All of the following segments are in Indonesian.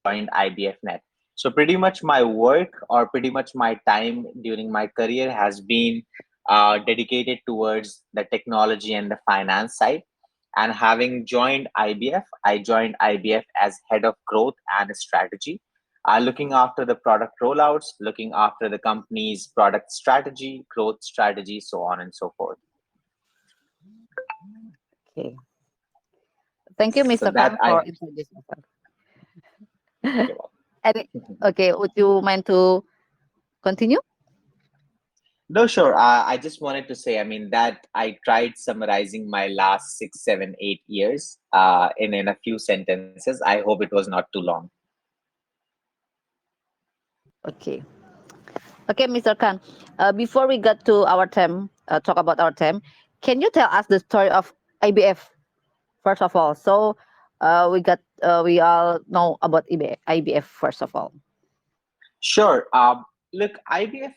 joined IBFNet. So pretty much my work or pretty much my time during my career has been dedicated towards the technology and the finance side. And having joined IBF, I joined IBF as head of growth and strategy, looking after the product rollouts, looking after the company's product strategy, growth strategy, so on and so forth. Okay. Thank you, So Mr. that Khan, I for introducing give yourself. up. Any, okay, would you mind to continue? No, sure. I just wanted to say, I mean, that I tried summarizing my last 6, 7, 8 years in a few sentences. I hope it was not too long. Okay. Okay, Mr. Khan. Before we get to our theme, talk about our theme, can you tell us the story of IBF first of all? So, we all know about IBF first of all. Sure. Look, IBF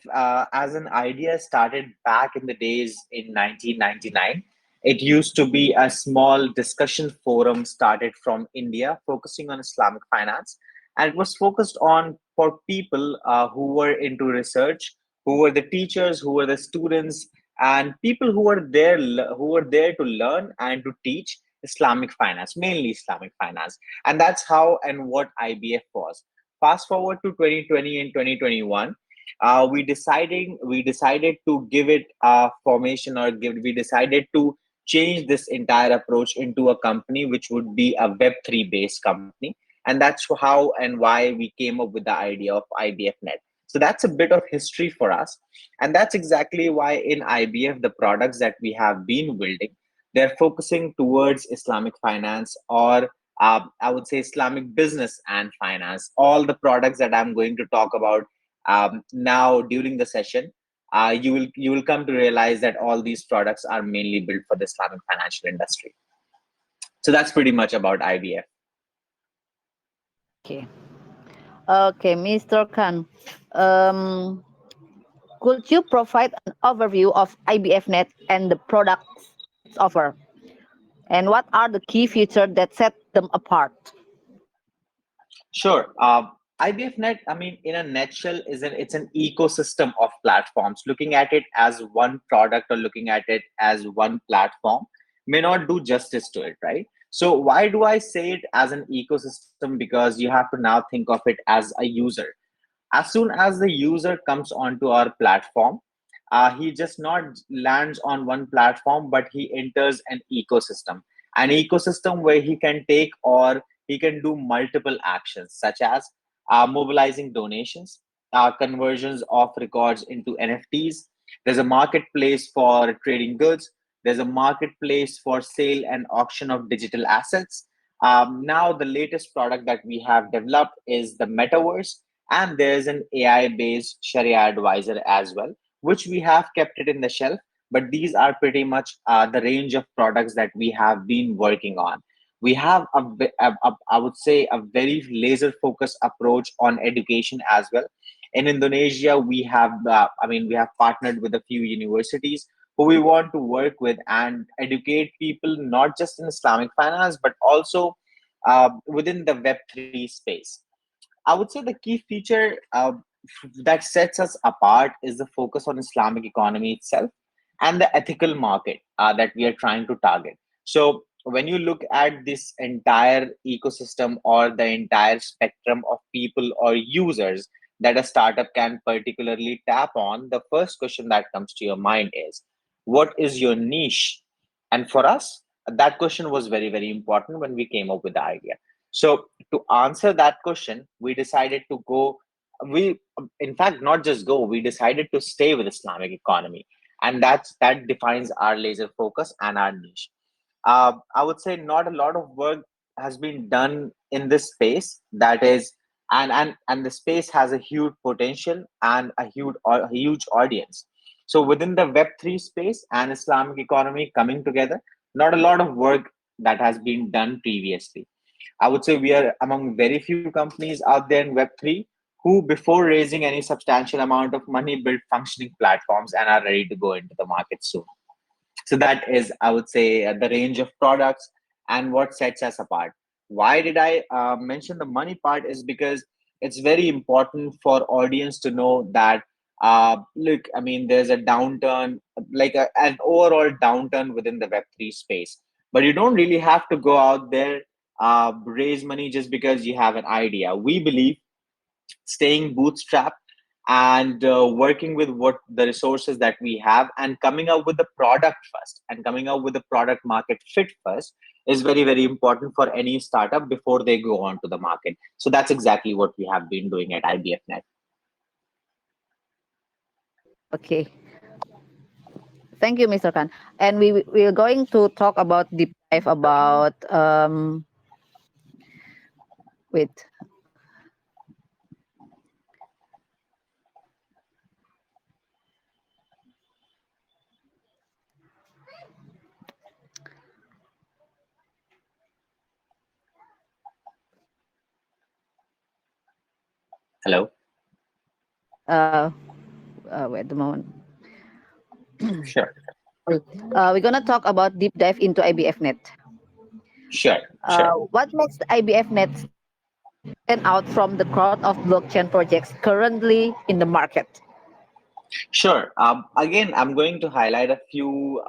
as an idea started back in the days in 1999. It used to be a small discussion forum started from India, focusing on Islamic finance, and it was focused on for people who were into research, who were the teachers, who were the students, and people who were there to learn and to teach Islamic finance, mainly Islamic finance, and that's how and what IBF was. Fast forward to 2020 and 2021, we decided to give it a formation, or we decided to change this entire approach into a company which would be a Web3 based company, and that's how and why we came up with the idea of IBFnet. So that's a bit of history for us, and that's exactly why in IBF the products that we have been building, they're focusing towards Islamic finance, or I would say Islamic business and finance. All the products that I'm going to talk about now during the session, you will come to realize that all these products are mainly built for the Islamic financial industry. So that's pretty much about IBF. Okay. Okay, Mr. Khan. Um, could you provide an overview of IBFnet and the products it's offer? And what are the key features that set them apart? Sure. IBFnet, I mean, in a nutshell, it's an ecosystem of platforms. Looking at it as one product or looking at it as one platform may not do justice to it, right? So why do I say it as an ecosystem? Because you have to now think of it as a user. As soon as the user comes onto our platform, he just not lands on one platform, but he enters an ecosystem where he can take, or he can do multiple actions, such as mobilizing donations, conversions of records into NFTs. There's a marketplace for trading goods. There's a marketplace for sale and auction of digital assets. Now the latest product that we have developed is the metaverse, and there's an AI based Sharia advisor as well, which we have kept it in the shelf. But these are pretty much the range of products that we have been working on. We have I would say, a very laser focused approach on education as well. In Indonesia, we have partnered with a few universities who we want to work with and educate people, not just in Islamic finance, but also within the Web3 space. I would say the key feature that sets us apart is the focus on Islamic economy itself and the ethical market that we are trying to target. So when you look at this entire ecosystem or the entire spectrum of people or users that a startup can particularly tap on, the first question that comes to your mind is, what is your niche? And for us, that question was very, very important when we came up with the idea. So to answer that question, we decided to go. We, in fact, not just go. We decided to stay with Islamic economy, and that defines our laser focus and our niche. I would say not a lot of work has been done in this space. That is, and the space has a huge potential and a huge audience. So within the Web3 space and Islamic economy coming together, not a lot of work that has been done previously. I would say we are among very few companies out there in Web3 who, before raising any substantial amount of money, build functioning platforms and are ready to go into the market soon. So that is, I would say, the range of products and what sets us apart. Why did I mention the money part? Is because it's very important for audience to know that look, I mean, there's a downturn, like an overall downturn within the Web3 space, but you don't really have to go out there raise money just because you have an idea. We believe staying bootstrapped and working with what the resources that we have and coming up with the product first and coming up with the product market fit first is very, very important for any startup before they go on to the market. So that's exactly what we have been doing at IBFnet. Okay. Thank you, Mr. Khan. And we're going to talk about deep dive about wait. Hello. Uh, wait a moment. Sure. We're gonna talk about deep dive into IBFnet. Sure. Sure. What makes the IBFnet stand out from the crowd of blockchain projects currently in the market? Sure. Again, I'm going to highlight a few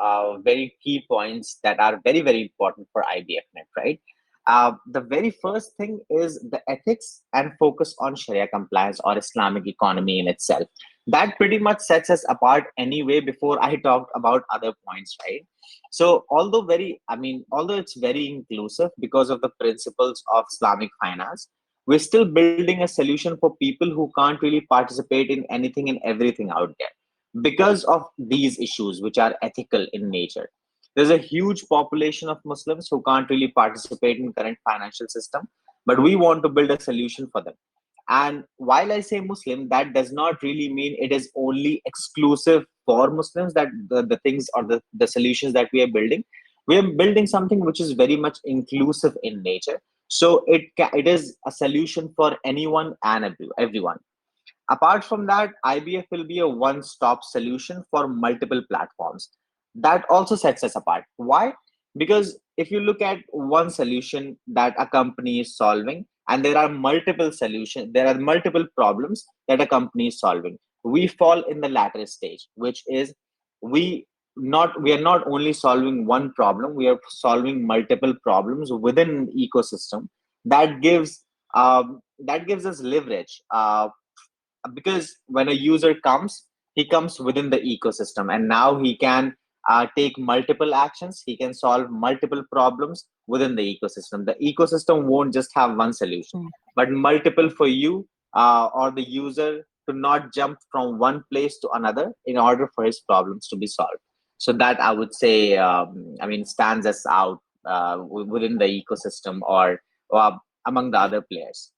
very key points that are very, very important for IBFnet, right? The very first thing is the ethics and focus on Sharia compliance or Islamic economy in itself. That pretty much sets us apart anyway before I talked about other points, right? So, although it's very inclusive because of the principles of Islamic finance, we're still building a solution for people who can't really participate in anything and everything out there because of these issues, which are ethical in nature. There's a huge population of Muslims who can't really participate in current financial system, but we want to build a solution for them. And while I say Muslim, that does not really mean it is only exclusive for Muslims, that the things or the solutions that we are building. We are building something which is very much inclusive in nature. So it is a solution for anyone and everyone. Apart from that, IBF will be a one stop solution for multiple platforms. That also sets us apart. Why? Because if you look at one solution that a company is solving, and there are multiple solutions, there are multiple problems that a company is solving. We fall in the latter stage, which is we we are not only solving one problem, we are solving multiple problems within an ecosystem that gives us leverage. Because when a user comes, he comes within the ecosystem, and now he can take multiple actions, he can solve multiple problems within the ecosystem. The ecosystem won't just have one solution, but multiple for you or the user to not jump from one place to another in order for his problems to be solved. So that I would say, stands us out within the ecosystem or among the other players.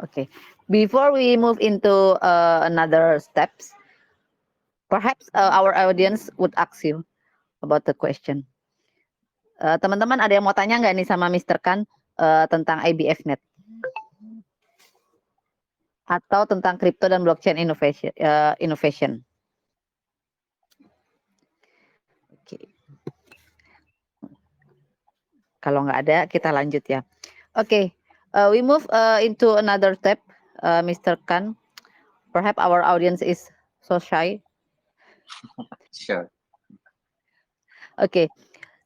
Okay. Before we move into another steps, perhaps our audience would ask you about the question. Teman-teman ada yang mau tanya nggak nih sama Mr. Khan tentang IBFnet atau tentang crypto dan blockchain innovation? Oke. Kalau nggak ada, kita lanjut ya. Oke, we move into another step, Mr. Khan. Perhaps our audience is so shy. Sure. Okay,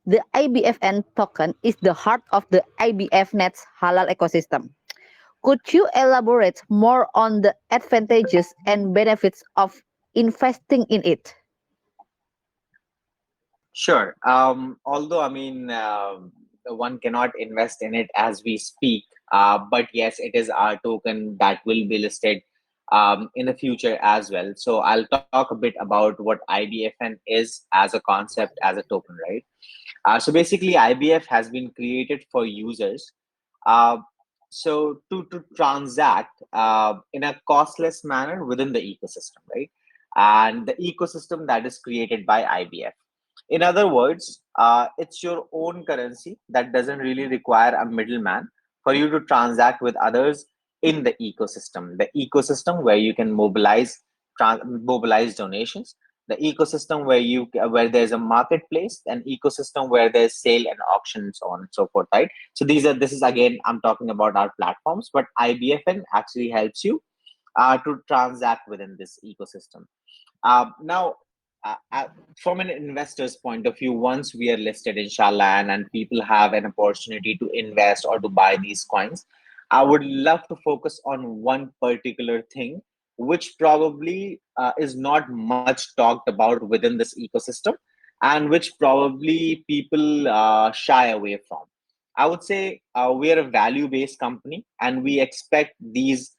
the IBFN token is the heart of the IBFnet's halal ecosystem. Could you elaborate more on the advantages and benefits of investing in it? Sure. Although, one cannot invest in it as we speak, but yes, it is our token that will be listed in the future as well. So I'll talk a bit about what IBFN is as a concept, as a token, right? So basically, IBF has been created for users. Uh, to transact in a costless manner within the ecosystem, right? And the ecosystem that is created by IBF. In other words, it's your own currency that doesn't really require a middleman for you to transact with others in the ecosystem. The ecosystem where you can mobilize donations. The ecosystem where there's a marketplace, an ecosystem where there's sale and auction and so on and so forth, right? So this is again, I'm talking about our platforms, but IBFN actually helps you to transact within this ecosystem. Now, uh, uh, from an investor's point of view, once we are listed, inshallah, and people have an opportunity to invest or to buy these coins, I would love to focus on one particular thing, which probably is not much talked about within this ecosystem, and which probably people shy away from. I would say we are a value based company, and we expect these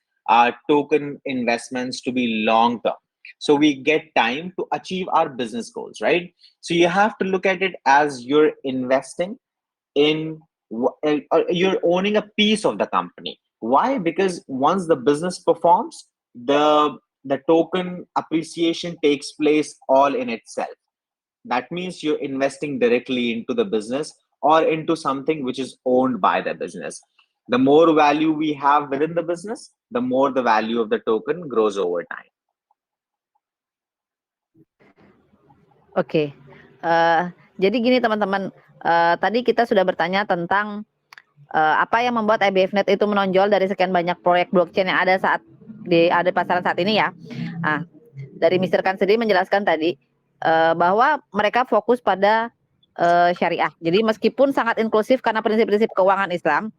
token investments to be long term, so we get time to achieve our business goals, right? So you have to look at it as you're investing in, you're owning a piece of the company. Why? Because once the business performs, the token appreciation takes place all in itself. That means you're investing directly into the business or into something which is owned by the business. The more value we have within the business, the more the value of the token grows over time. Oke. Jadi gini teman-teman, tadi kita sudah bertanya tentang apa yang membuat IBFnet itu menonjol dari sekian banyak proyek blockchain yang ada di pasaran saat ini ya. Nah, dari Mr. Khan sendiri menjelaskan tadi bahwa mereka fokus pada syariah. Jadi meskipun sangat inklusif karena prinsip-prinsip keuangan Islam,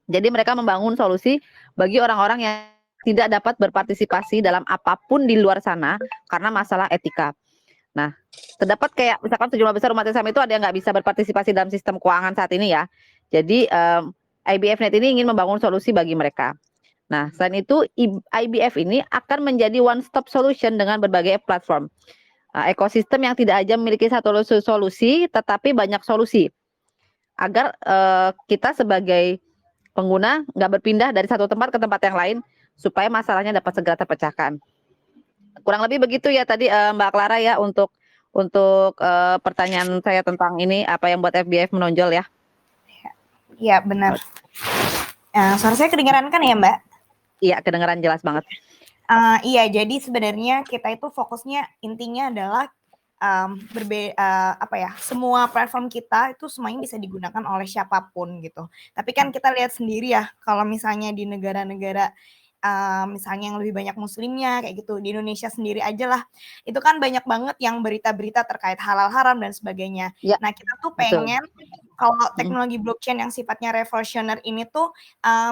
jadi mereka membangun solusi bagi orang-orang yang tidak dapat berpartisipasi dalam apapun di luar sana karena masalah etika. Nah, terdapat kayak misalkan sejumlah besar umat Islam itu ada yang nggak bisa berpartisipasi dalam sistem keuangan saat ini ya. Jadi IBFnet ini ingin membangun solusi bagi mereka. Nah, selain itu IBF ini akan menjadi one stop solution dengan berbagai platform. Ekosistem yang tidak aja memiliki satu solusi, tetapi banyak solusi. Agar kita sebagai pengguna nggak berpindah dari satu tempat ke tempat yang lain, supaya masalahnya dapat segera terpecahkan. Kurang lebih begitu ya tadi Mbak Clara ya untuk pertanyaan saya tentang ini, apa yang buat FBF menonjol ya. Iya, benar. Suara saya kedengaran kan ya, Mbak? Iya, kedengaran jelas banget. Iya, jadi sebenarnya kita itu fokusnya intinya adalah semua platform kita itu semuanya bisa digunakan oleh siapapun gitu. Tapi kan kita lihat sendiri ya, kalau misalnya di negara-negara misalnya yang lebih banyak muslimnya kayak gitu, di Indonesia sendiri aja lah, itu kan banyak banget yang berita-berita terkait halal haram dan sebagainya. Ya, Nah, kita tuh betul. pengen kalau teknologi blockchain yang sifatnya revolusioner ini tuh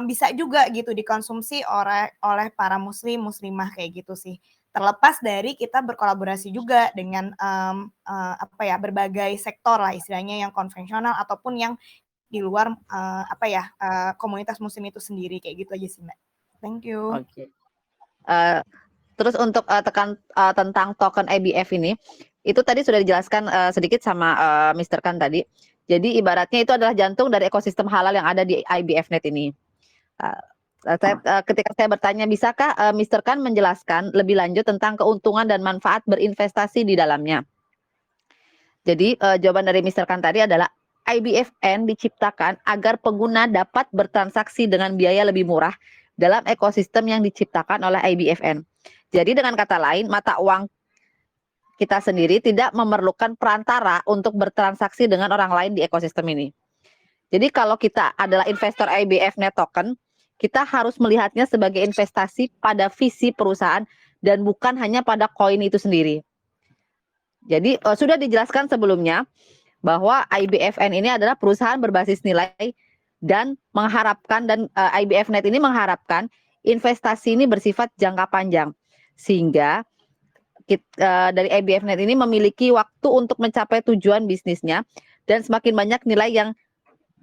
bisa juga gitu dikonsumsi oleh para muslimah kayak gitu sih. Terlepas dari kita berkolaborasi juga dengan berbagai sektor lah istilahnya yang konvensional ataupun yang di luar komunitas muslim itu sendiri kayak gitu aja sih, Mbak. Thank you. Oke. Terus untuk tentang token IBF ini, itu tadi sudah dijelaskan sedikit sama Mr. Khan tadi. Jadi ibaratnya itu adalah jantung dari ekosistem halal yang ada di IBFnet ini. Ketika saya bertanya, bisakah Mr. Khan menjelaskan lebih lanjut tentang keuntungan dan manfaat berinvestasi di dalamnya? Jadi jawaban dari Mr. Khan tadi adalah IBFN diciptakan agar pengguna dapat bertransaksi dengan biaya lebih murah dalam ekosistem yang diciptakan oleh IBFN. Jadi dengan kata lain, mata uang kita sendiri tidak memerlukan perantara untuk bertransaksi dengan orang lain di ekosistem ini. Jadi kalau kita adalah investor IBFnet token, kita harus melihatnya sebagai investasi pada visi perusahaan dan bukan hanya pada koin itu sendiri. Jadi sudah dijelaskan sebelumnya bahwa IBFN ini adalah perusahaan berbasis nilai dan mengharapkan IBFnet ini mengharapkan investasi ini bersifat jangka panjang, sehingga dari IBFnet ini memiliki waktu untuk mencapai tujuan bisnisnya, dan semakin banyak nilai yang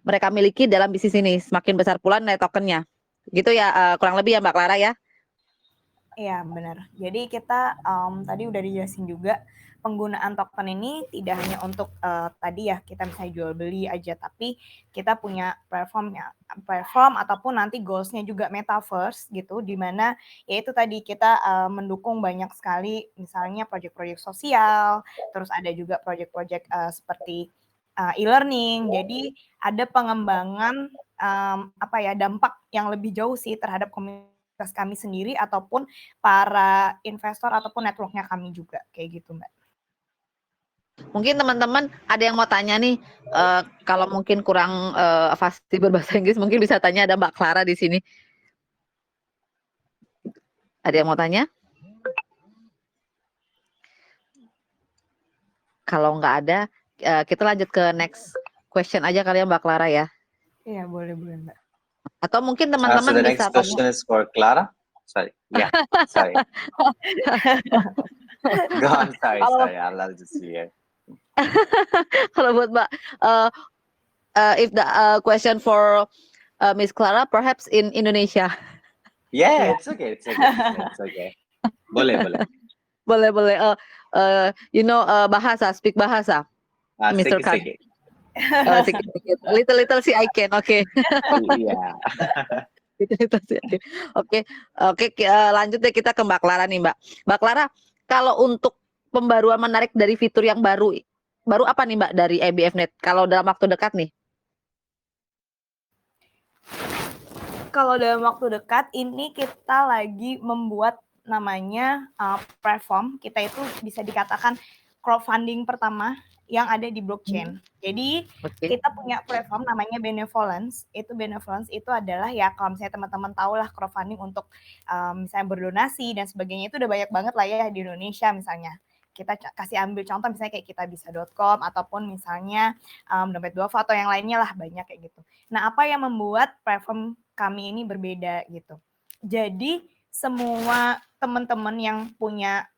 mereka miliki dalam bisnis ini, semakin besar pula nilai tokennya. Gitu ya kurang lebih ya Mbak Clara ya. Iya, benar. Jadi kita tadi udah dijelasin juga penggunaan token ini tidak hanya untuk tadi ya kita misalnya jual beli aja, tapi kita punya platform ataupun nanti goals-nya juga metaverse gitu, di mana yaitu tadi kita mendukung banyak sekali misalnya proyek-proyek sosial, terus ada juga proyek-proyek seperti e-learning. Jadi ada pengembangan dampak yang lebih jauh sih terhadap komunitas kami sendiri ataupun para investor ataupun network-nya kami juga kayak gitu, Mbak. Mungkin teman-teman ada yang mau tanya nih, kalau mungkin kurang fasih berbahasa Inggris, mungkin bisa tanya, ada Mbak Clara di sini. Ada yang mau tanya? Kalau nggak ada, kita lanjut ke next question aja kali ya Mbak Clara ya. Iya, boleh Mbak. Atau mungkin So teman-teman the bisa next question tanya. is for Clara. Sorry. Yeah. Sorry. Go on. Sorry. Kalau Sorry. I'll just hear. kalau buat Mbak, if the question for Miss Clara, perhaps in Indonesia. Yeah, Iya. it's okay. It's okay. It's okay. Boleh. Boleh. You know bahasa, speak bahasa, Mr. Khan. Sikit. Sedikit. Little sih I can. Oke. Yeah. Little sih. Oke. Lanjut deh kita ke Mbak Clara nih, Mbak. Mbak Clara, kalau untuk pembaruan menarik dari fitur yang baru apa nih Mbak dari IBFnet? Kalau dalam waktu dekat nih? Kalau dalam waktu dekat ini kita lagi membuat namanya platform. Kita itu bisa dikatakan crowdfunding pertama yang ada di blockchain. Jadi kita punya platform namanya Benevolence. Benevolence itu adalah ya kalau misalnya teman-teman tahu lah crowdfunding untuk misalnya berdonasi dan sebagainya itu udah banyak banget lah ya di Indonesia misalnya. Kita kasih ambil contoh misalnya kayak kitabisa.com ataupun misalnya Dompet Duafa atau yang lainnya lah banyak kayak gitu. Nah, apa yang membuat platform kami ini berbeda gitu. Jadi semua teman-teman yang punya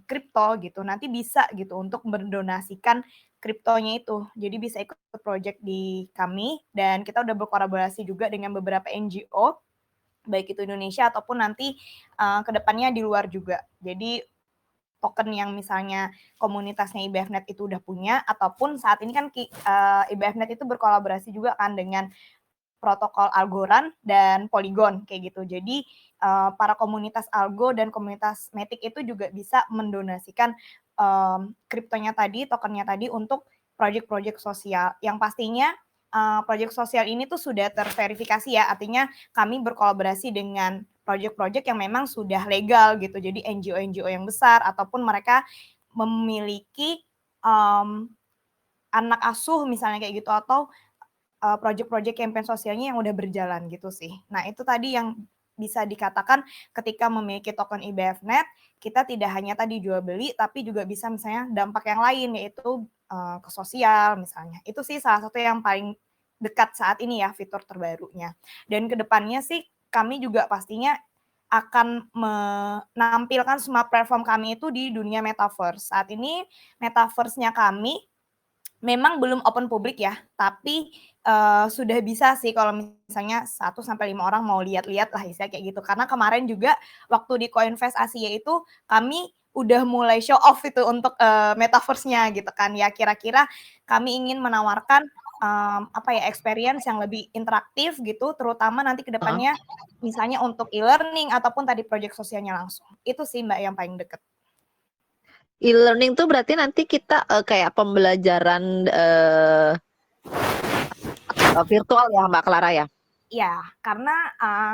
kripto gitu nanti bisa gitu untuk mendonasikan kriptonya itu. Jadi bisa ikut project di kami dan kita udah berkolaborasi juga dengan beberapa NGO baik itu Indonesia ataupun nanti kedepannya di luar juga. Jadi token yang misalnya komunitasnya IBFnet itu udah punya ataupun saat ini kan IBFnet itu berkolaborasi juga kan dengan protokol Algorand dan Polygon kayak gitu. Jadi para komunitas Algo dan komunitas Matic itu juga bisa mendonasikan kriptonya tadi, tokennya tadi untuk proyek-proyek sosial. Yang pastinya proyek sosial ini tuh sudah terverifikasi ya, artinya kami berkolaborasi dengan proyek-proyek yang memang sudah legal gitu. Jadi NGO-NGO yang besar ataupun mereka memiliki anak asuh misalnya kayak gitu atau proyek-proyek campaign sosialnya yang udah berjalan gitu sih. Nah, itu tadi yang bisa dikatakan ketika memiliki token IBFnet, kita tidak hanya tadi jual beli, tapi juga bisa misalnya dampak yang lain, yaitu ke sosial misalnya. Itu sih salah satu yang paling dekat saat ini ya, fitur terbarunya. Dan kedepannya sih kami juga pastinya akan menampilkan semua platform kami itu di dunia metaverse. Saat ini metaverse-nya kami memang belum open publik ya, tapi sudah bisa sih kalau misalnya 1 sampai 5 orang mau lihat-lihat lah istilahnya kayak gitu. Karena kemarin juga waktu di Coinvest Asia itu kami udah mulai show off itu untuk metaverse-nya gitu kan. Ya kira-kira kami ingin menawarkan experience yang lebih interaktif gitu, terutama nanti ke depannya misalnya untuk e-learning ataupun tadi proyek sosialnya langsung. Itu sih Mbak yang paling deket. E-learning tuh berarti nanti kita kayak pembelajaran virtual ya Mbak Clara ya? Ya, karena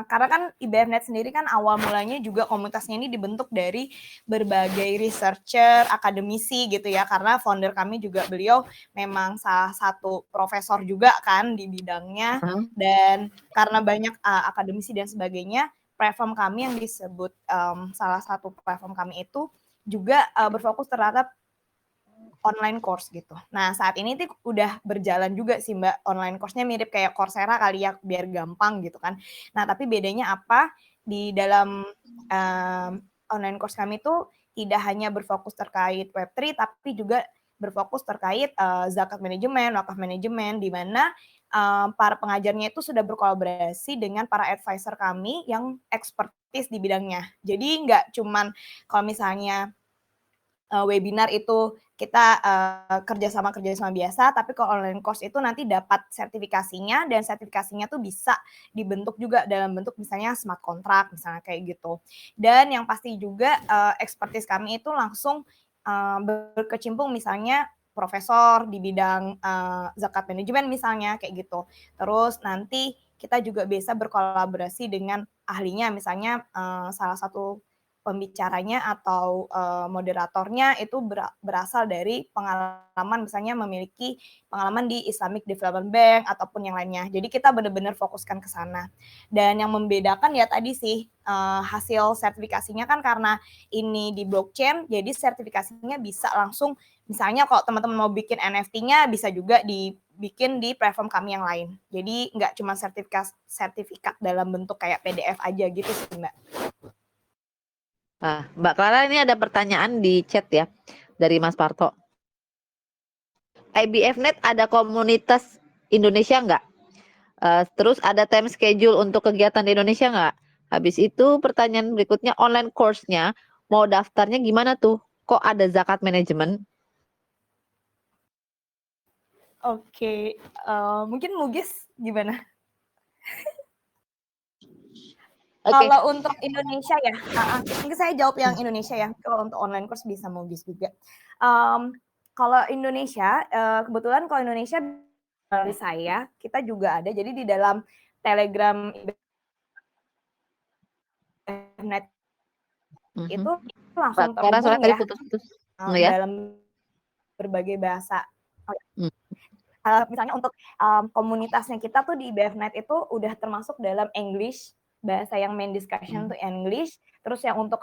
kan IBFnet sendiri kan awal mulanya juga komunitasnya ini dibentuk dari berbagai researcher, akademisi gitu ya, karena founder kami juga beliau memang salah satu profesor juga kan di bidangnya, dan karena banyak akademisi dan sebagainya, platform kami yang disebut salah satu platform kami itu juga berfokus terhadap online course gitu. Nah, saat ini tuh udah berjalan juga sih Mbak, online course-nya mirip kayak Coursera kali ya, biar gampang gitu kan. Nah, tapi bedanya apa, di dalam online course kami tuh tidak hanya berfokus terkait Web3, tapi juga berfokus terkait zakat manajemen, wakaf manajemen, di mana para pengajarnya itu sudah berkolaborasi dengan para advisor kami yang expertise di bidangnya. Jadi nggak cuman kalau misalnya webinar itu kita kerjasama biasa, tapi kalau online course itu nanti dapat sertifikasinya dan sertifikasinya tuh bisa dibentuk juga dalam bentuk misalnya smart contract misalnya kayak gitu. Dan yang pasti juga expertise kami itu langsung berkecimpung misalnya profesor di bidang zakat manajemen misalnya kayak gitu. Terus nanti kita juga bisa berkolaborasi dengan ahlinya misalnya salah satu pembicaranya atau moderatornya itu berasal dari pengalaman, misalnya memiliki pengalaman di Islamic Development Bank ataupun yang lainnya. Jadi kita benar-benar fokuskan ke sana. Dan yang membedakan ya tadi sih hasil sertifikasinya kan karena ini di blockchain, jadi sertifikasinya bisa langsung, misalnya kalau teman-teman mau bikin NFT-nya bisa juga dibikin di platform kami yang lain. Jadi nggak cuma sertifikat dalam bentuk kayak PDF aja gitu sih Mbak. Mbak Clara, ini ada pertanyaan di chat ya dari Mas Parto. IBFnet ada komunitas Indonesia nggak? Terus ada time schedule untuk kegiatan di Indonesia nggak? Habis itu pertanyaan berikutnya, online course-nya mau daftarnya gimana tuh? Kok ada zakat manajemen? Oke, mungkin Mugis gimana? Oke. Kalau untuk Indonesia ya, mungkin saya jawab yang Indonesia ya. Kalau untuk online course bisa Mugis juga. Kalau Indonesia, kebetulan kalau Indonesia dari saya, kita juga ada. Jadi di dalam Telegram IBFnet itu langsung Mbak Clara, soalnya terhubung tadi ya putus-putus. Ya. dalam berbagai bahasa. Misalnya untuk komunitasnya kita tuh di IBFnet itu udah termasuk dalam English, bahasa yang main discussion tuh English. Terus yang untuk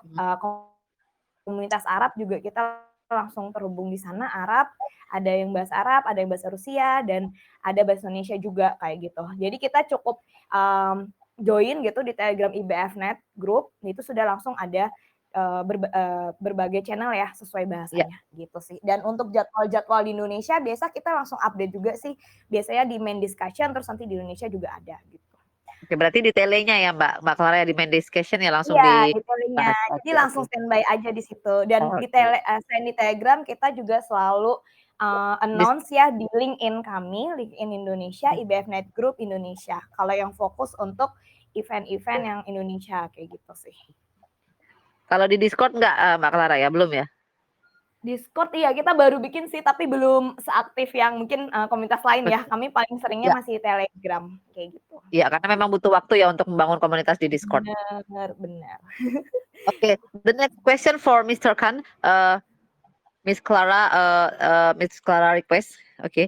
komunitas Arab juga kita langsung terhubung di sana, Arab, ada yang bahasa Arab, ada yang bahasa Rusia, dan ada bahasa Indonesia juga kayak gitu. Jadi kita cukup join gitu di Telegram IBFnet Group, itu sudah langsung ada berbagai channel ya sesuai bahasanya gitu sih. Dan untuk jadwal-jadwal di Indonesia biasa kita langsung update juga sih. Biasanya di main discussion, terus nanti di Indonesia juga ada gitu. Oke, berarti di telenya ya Mbak Clara ya, di main discussion ya langsung Iya, di telenya. Jadi langsung standby aja di situ. Dan di selain di Telegram kita juga selalu announce ya di LinkedIn kami, LinkedIn Indonesia, IBFnet Group Indonesia. Kalau yang fokus untuk event-event yang Indonesia kayak gitu sih. Kalau di Discord nggak Mbak Clara ya, belum ya? Discord iya kita baru bikin sih tapi belum seaktif yang mungkin komunitas lain ya. Kami paling seringnya masih Telegram kayak gitu. Iya, karena memang butuh waktu ya untuk membangun komunitas di Discord. Benar. Okay, the next question for Mr. Khan, Miss Clara, Miss Clara request. Okay,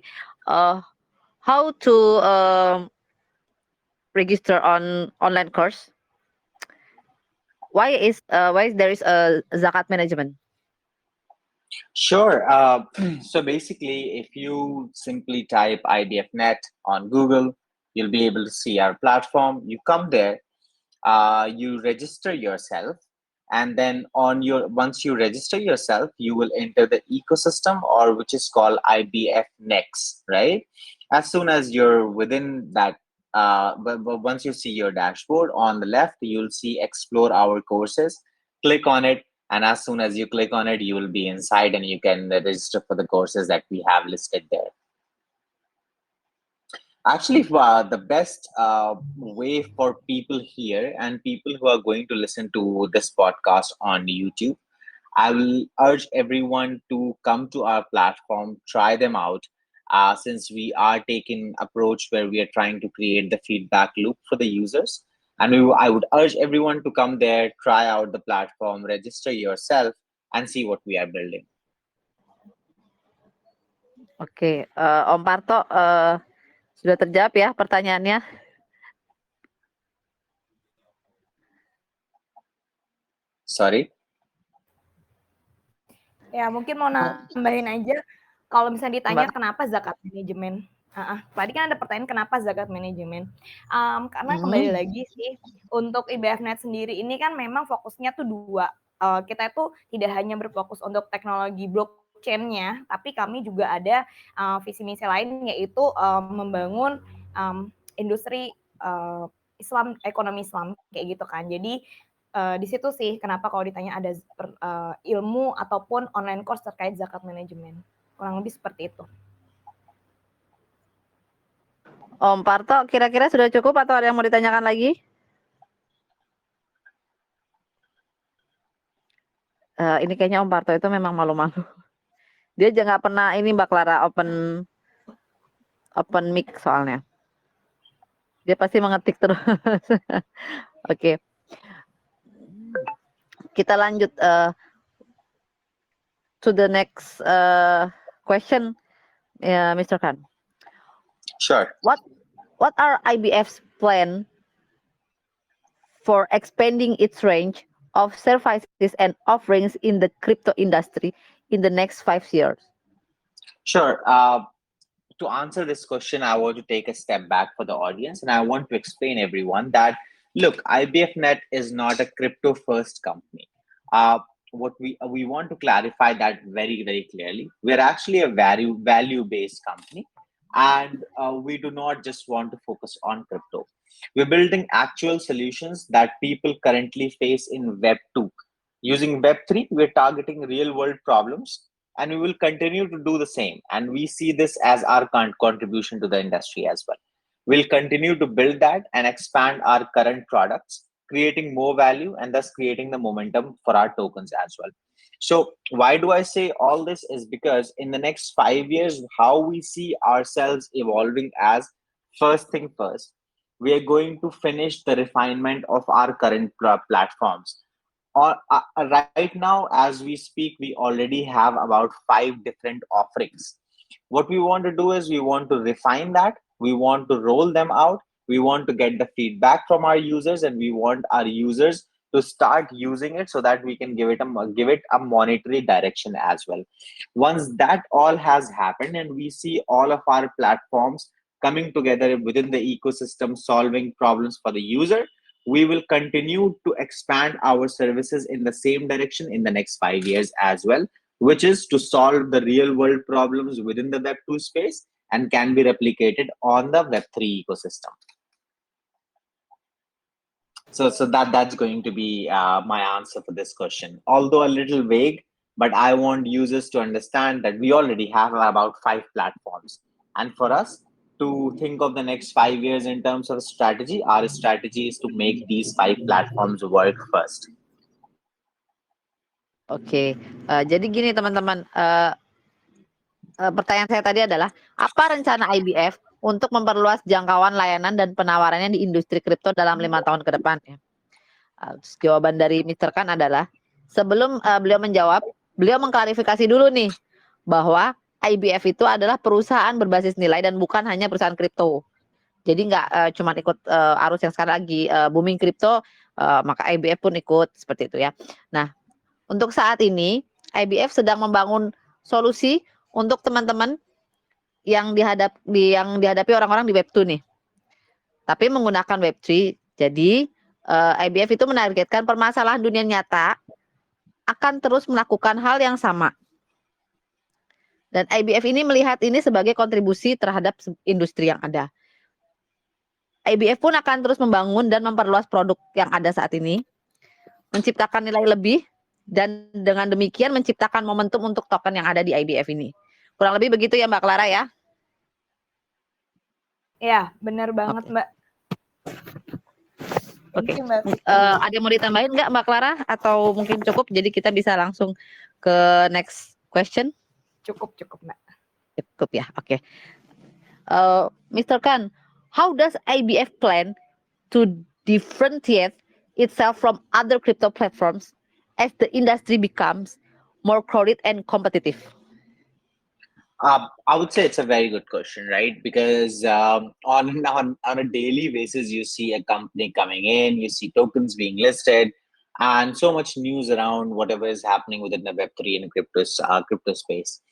how to register on online course? Why is there is a zakat management? Sure. So basically, if you simply type IBFnet on Google, you'll be able to see our platform. You come there, you register yourself, and then once you register yourself, you will enter the ecosystem, or which is called IBF Next, right? As soon as you're within that, but once you see your dashboard on the left, you'll see explore our courses. Click on it, and as soon as you click on it, you will be inside and you can register for the courses that we have listed there. Actually, the best way for people here and people who are going to listen to this podcast on YouTube, I will urge everyone to come to our platform, try them out, since we are taking approach where we are trying to create the feedback loop for the users. And I would urge everyone to come there, try out the platform, register yourself, and see what we are building. Oke, Om Parto, sudah terjawab ya pertanyaannya? Sorry? Ya mungkin mau nambahin aja, kalau misalnya ditanya kenapa zakat manajemen. Tadi kan ada pertanyaan kenapa zakat manajemen. Karena kembali lagi sih, untuk IBFnet sendiri ini kan memang fokusnya tuh dua. Kita itu tidak hanya berfokus untuk teknologi blockchain-nya, tapi kami juga ada visi misi lain, yaitu membangun industri Islam, ekonomi Islam kayak gitu kan. Jadi di situ sih kenapa kalau ditanya ada ilmu ataupun online course terkait zakat manajemen. Kurang lebih seperti itu. Om Parto, kira-kira sudah cukup atau ada yang mau ditanyakan lagi? Ini kayaknya Om Parto itu memang malu-malu. Dia aja nggak pernah ini Mbak Clara open mic soalnya. Dia pasti mengetik terus. Oke. kita lanjut to the next question, Mr. Khan. Sure. What are IBF's plan for expanding its range of services and offerings in the crypto industry in the next 5 years? Sure. To answer this question, I want to take a step back for the audience, and I want to explain everyone that look, IBFNet is not a crypto first company. What we want to clarify that very clearly. We are actually a value based company, and we do not just want to focus on crypto. We're building actual solutions that people currently face in Web 2. Using Web 3, we're targeting real world problems, and we will continue to do the same. And we see this as our contribution to the industry as well. We'll continue to build that and expand our current products, creating more value and thus creating the momentum for our tokens as well. So why do I say all this is because in the next 5 years, how we see ourselves evolving as first thing first, we are going to finish the refinement of our current platforms. Right now, as we speak, we already have about 5 different offerings. What we want to do is we want to refine that, we want to roll them out, we want to get the feedback from our users, and we want our users to start using it so that we can give it a monetary direction as well. Once that all has happened and we see all of our platforms coming together within the ecosystem solving problems for the user, we will continue to expand our services in the same direction in the next 5 years as well, which is to solve the real world problems within the Web 2 space and can be replicated on the Web 3 ecosystem. So that's going to be my answer for this question. Although a little vague, but I want users to understand that we already have about 5 platforms. And for us to think of the next 5 years in terms of strategy, our strategy is to make these 5 platforms work first. Oke, jadi gini teman-teman, pertanyaan saya tadi adalah apa rencana IBF untuk memperluas jangkauan layanan dan penawarannya di industri kripto dalam 5 tahun ke depan ya. Jawaban dari Mr. Khan adalah sebelum beliau menjawab, beliau mengklarifikasi dulu nih bahwa IBF itu adalah perusahaan berbasis nilai dan bukan hanya perusahaan kripto. Jadi nggak cuma ikut arus yang sekarang lagi booming kripto, maka IBF pun ikut seperti itu ya. Nah, untuk saat ini IBF sedang membangun solusi untuk teman-teman yang dihadapi orang-orang di Web 2 nih. Tapi menggunakan Web 3. Jadi IBF itu menargetkan permasalahan dunia nyata akan terus melakukan hal yang sama. Dan IBF ini melihat ini sebagai kontribusi terhadap industri yang ada. IBF pun akan terus membangun dan memperluas produk yang ada saat ini, menciptakan nilai lebih, dan dengan demikian menciptakan momentum untuk token yang ada di IBF ini. Kurang lebih begitu ya Mbak Clara ya? Ya, benar banget Mbak. Oke, ada yang mau ditambahin nggak Mbak Clara? Atau mungkin cukup, jadi kita bisa langsung ke next question? Cukup Mbak. Cukup ya, oke. Mr. Khan, how does IBF plan to differentiate itself from other crypto platforms as the industry becomes more crowded and competitive? I would say it's a very good question, right? Because on a daily basis, you see a company coming in, you see tokens being listed, and so much news around whatever is happening within the Web3 and crypto space.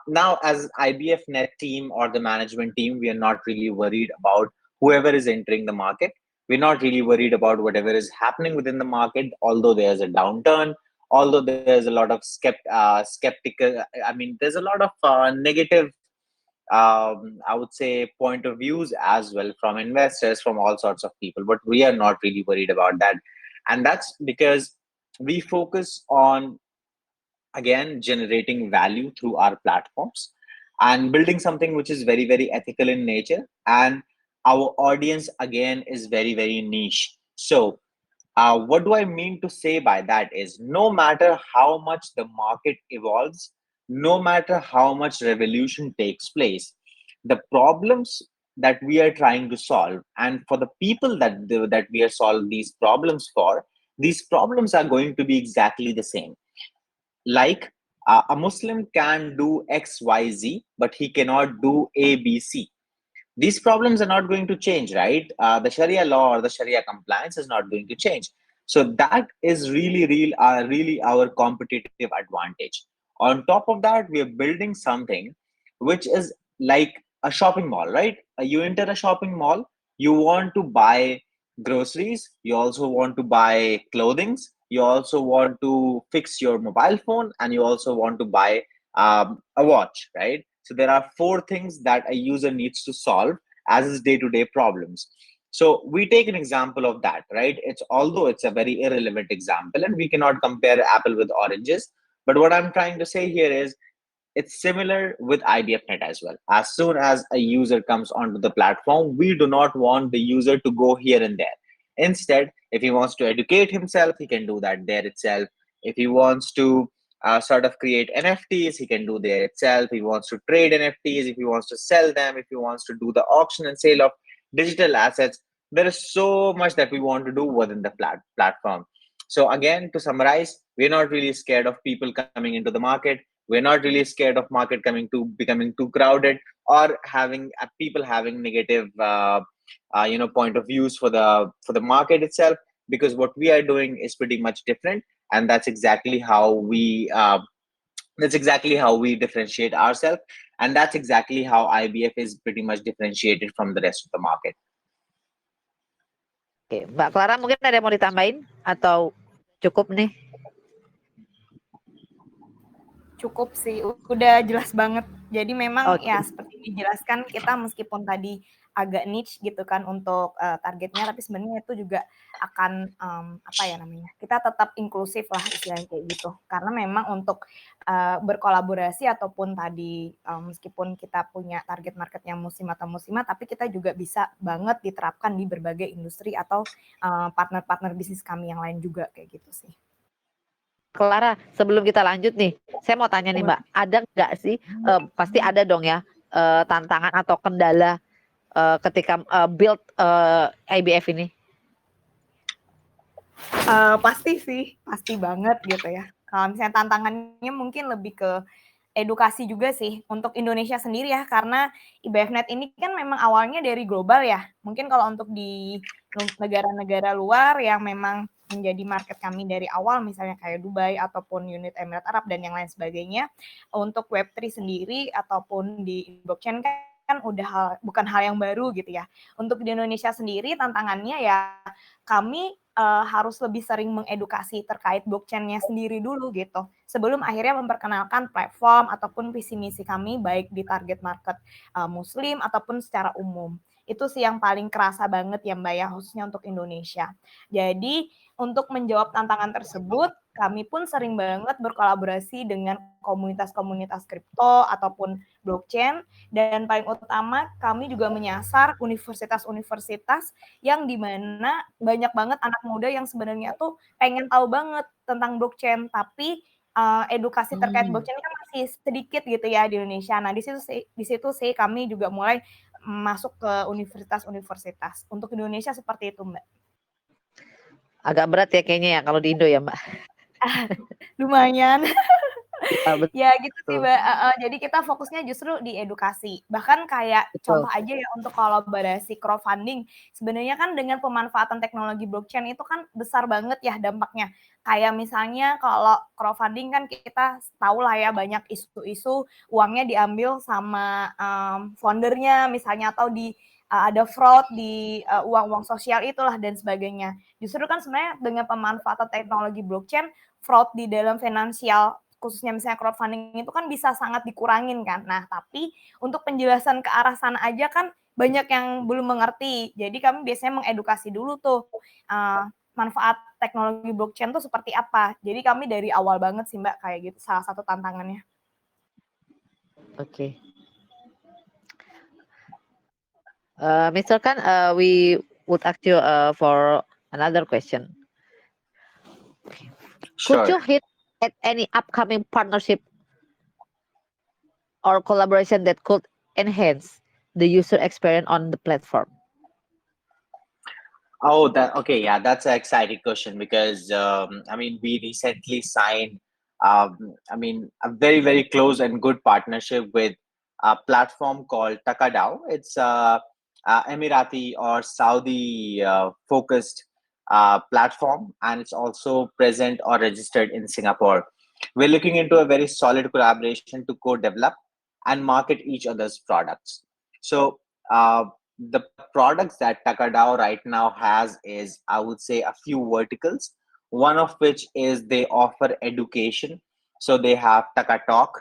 Now, as IBF Net team or the management team, we are not really worried about whoever is entering the market. We're not really worried about whatever is happening within the market, although there's a downturn, although there's a lot of skeptical, there's a lot of negative, I would say, point of views as well from investors, from all sorts of people, but we are not really worried about that. And that's because we focus on, again, generating value through our platforms and building something which is very ethical in nature, and our audience again is very niche. So what do I mean to say by that is, no matter how much the market evolves, no matter how much revolution takes place, the problems that we are trying to solve, and for the people that we are solving these problems for, these problems are going to be exactly the same. Like a Muslim can do XYZ, but he cannot do ABC. These problems are not going to change, right? The Sharia law or the Sharia compliance is not going to change. So that is really our competitive advantage. On top of that, we are building something which is like a shopping mall, right? You enter a shopping mall, you want to buy groceries, you also want to buy clothing, you also want to fix your mobile phone, and you also want to buy a watch, right? So there are four things that a user needs to solve as his day-to-day problems. So we take an example of that, right? It's although it's a very irrelevant example and we cannot compare apple with oranges, but what I'm trying to say here is it's similar with IBFnet as well. As soon as a user comes onto the platform, we do not want the user to go here and there. Instead, if he wants to educate himself, he can do that there itself. If he wants to sort of create NFTs, he can do there itself. If he wants to trade NFTs, if he wants to sell them, if he wants to do the auction and sale of digital assets, there is so much that we want to do within the platform. So again, to summarize, we're not really scared of people coming into the market. We're not really scared of market becoming too crowded, or having people having negative point of views for the market itself, because what we are doing is pretty much different, and that's exactly how we differentiate ourselves, and that's exactly how IBF is pretty much differentiated from the rest of the market. Oke, Mbak Clara mungkin ada yang mau ditambahin atau cukup nih? Cukup sih, udah jelas banget. Jadi memang Oke. ya seperti dijelaskan, kita meskipun tadi agak niche gitu kan untuk targetnya, tapi sebenarnya itu juga akan apa ya namanya, kita tetap inklusif lah istilahnya kayak gitu. Karena memang untuk berkolaborasi ataupun tadi meskipun kita punya target marketnya muslim atau muslimah, tapi kita juga bisa banget diterapkan di berbagai industri atau partner-partner bisnis kami yang lain juga kayak gitu sih. Clara, sebelum kita lanjut nih, saya mau tanya nih Mbak, ada nggak sih, pasti ada dong ya, tantangan atau kendala ketika build IBF ini? Pasti sih, pasti banget gitu ya. Kalau misalnya tantangannya mungkin lebih ke edukasi juga sih untuk Indonesia sendiri ya, karena IBFnet ini kan memang awalnya dari global ya. Mungkin kalau untuk di negara-negara luar yang memang menjadi market kami dari awal, misalnya kayak Dubai ataupun unit Emirat Arab dan yang lain sebagainya, untuk Web3 sendiri ataupun di blockchain kan udah bukan hal yang baru gitu ya. Untuk di Indonesia sendiri tantangannya ya kami harus lebih sering mengedukasi terkait blockchain-nya sendiri dulu gitu, sebelum akhirnya memperkenalkan platform ataupun visi misi kami baik di target market muslim ataupun secara umum. Itu sih yang paling kerasa banget ya Mbak ya, khususnya untuk Indonesia. Jadi untuk menjawab tantangan tersebut, kami pun sering banget berkolaborasi dengan komunitas-komunitas kripto ataupun blockchain, dan paling utama kami juga menyasar universitas-universitas yang dimana banyak banget anak muda yang sebenarnya tuh pengen tahu banget tentang blockchain, tapi edukasi terkait blockchain kan masih sedikit gitu ya di Indonesia. Nah, di situ sih kami juga mulai masuk ke universitas-universitas. Untuk Indonesia seperti itu, Mbak. Agak berat ya kayaknya ya kalau di Indo ya Mbak. Lumayan. Betul. Ya gitu sih Mbak, jadi kita fokusnya justru di edukasi. Bahkan kayak Betul. contoh aja ya untuk kolaborasi crowdfunding, sebenarnya kan dengan pemanfaatan teknologi blockchain itu kan besar banget ya dampaknya. Kayak misalnya kalau crowdfunding kan kita tahu lah ya banyak isu-isu uangnya diambil sama foundernya misalnya, atau ada fraud di uang-uang sosial itulah dan sebagainya. Justru kan sebenarnya dengan pemanfaatan teknologi blockchain, fraud di dalam finansial khususnya misalnya crowdfunding itu kan bisa sangat dikurangin kan. Nah, tapi untuk penjelasan ke arah sana aja kan banyak yang belum mengerti. Jadi kami biasanya mengedukasi dulu tuh manfaat teknologi blockchain tuh seperti apa. Jadi kami dari awal banget sih Mbak kayak gitu, salah satu tantangannya. Oke. Mr. Khan, we would ask you for another question. Sure. Could you hit at any upcoming partnership or collaboration that could enhance the user experience on the platform? Oh, that okay. Yeah, that's an exciting question because I mean, we recently signed, a very very close and good partnership with a platform called Takadao. It's a Emirati or Saudi focused platform, and it's also present or registered in Singapore. We're looking into a very solid collaboration to co-develop and market each other's products. So. The products that Takadao right now has is, I would say, a few verticals. One of which is they offer education. So they have Takatalk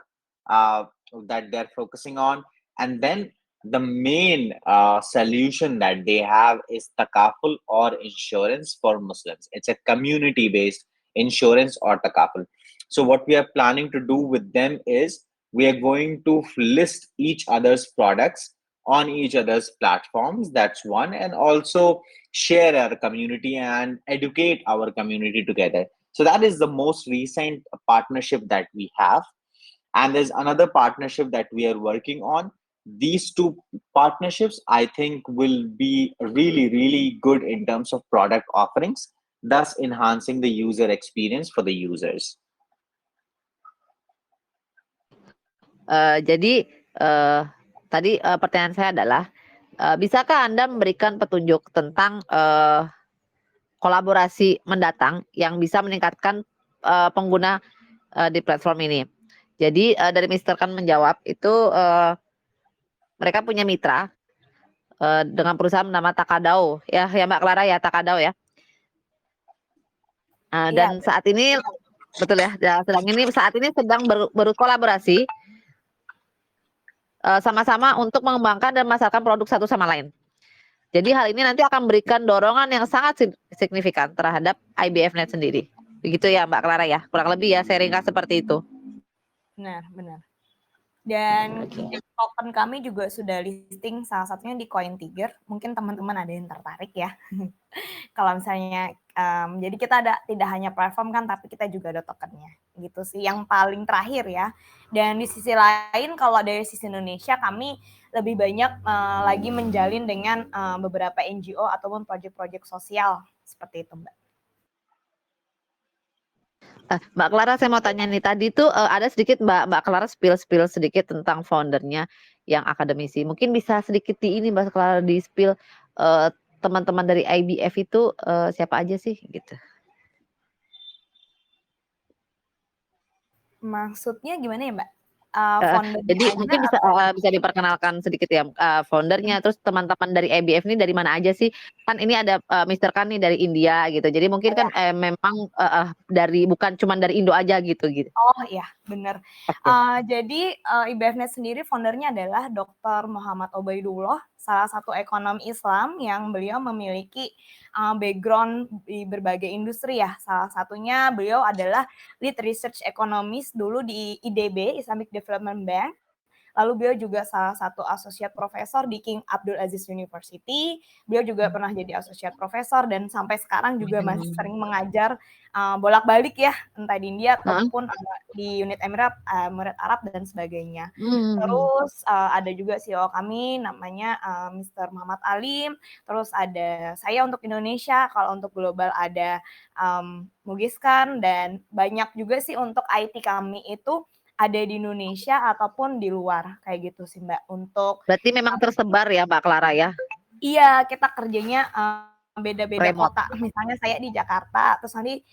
uh, that they're focusing on. And then the main solution that they have is Takaful or insurance for Muslims. It's a community based insurance or Takaful. So what we are planning to do with them is we are going to list each other's products on each other's platforms. That's one. And also share our community and educate our community together. So that is the most recent partnership that we have. And there's another partnership that we are working on. These two partnerships, I think, will be really, really good in terms of product offerings, thus enhancing the user experience for the users. Jadi tadi pertanyaan saya adalah, bisakah Anda memberikan petunjuk tentang kolaborasi mendatang yang bisa meningkatkan pengguna di platform ini? Jadi dari Mister Khan menjawab itu mereka punya mitra dengan perusahaan bernama Takadao ya Mbak Clara ya, Takadao ya. Iya, Dan saat ini betul ya, saat ini sedang berkolaborasi sama-sama untuk mengembangkan dan memasarkan produk satu sama lain. Jadi hal ini nanti akan memberikan dorongan yang sangat signifikan terhadap IBFNet sendiri. Begitu ya Mbak Clara ya, kurang lebih ya saya ringkas seperti itu. benar. Dan token kami juga sudah listing salah satunya di CoinTiger. Mungkin teman-teman ada yang tertarik ya. Kalau misalnya, jadi kita tidak hanya platform kan, tapi kita juga ada tokennya. Gitu sih, yang paling terakhir ya. Dan di sisi lain, kalau dari sisi Indonesia, kami lebih banyak lagi menjalin dengan beberapa NGO ataupun proyek-proyek sosial. Seperti itu, Mbak. Mbak Clara saya mau tanya nih, tadi tuh ada sedikit Mbak Clara spill sedikit tentang foundernya yang akademisi. Mungkin bisa sedikit di ini Mbak Clara di spill teman-teman dari IBF itu siapa aja sih gitu. Maksudnya gimana ya Mbak? Jadi mungkin bisa diperkenalkan sedikit ya foundernya, terus teman-teman dari IBF ini dari mana aja sih? Kan ini ada Mister Khan nih dari India gitu. Jadi mungkin kan memang dari bukan cuma dari Indo aja gitu. Oh iya, benar. Okay. Jadi IBFNet sendiri foundernya adalah Dr. Muhammad Obaidullah, salah satu ekonom Islam yang beliau memiliki background di berbagai industri ya. Salah satunya beliau adalah lead research economist dulu di IDB, Islamic Development Bank. Lalu beliau juga salah satu associate profesor di King Abdul Aziz University. Beliau juga pernah jadi associate profesor dan sampai sekarang juga masih sering mengajar bolak-balik ya, entah di India ataupun di unit Emirat Arab dan sebagainya. Terus ada juga CEO kami namanya Mr. Muhammad Alim. Terus ada saya untuk Indonesia, kalau untuk global ada Mugiskan, dan banyak juga sih untuk IT kami itu ada di Indonesia ataupun di luar kayak gitu sih Mbak. Untuk berarti memang tersebar ya Mbak Clara ya? Iya, kita kerjanya beda-beda kota. Misalnya saya di Jakarta, terus nanti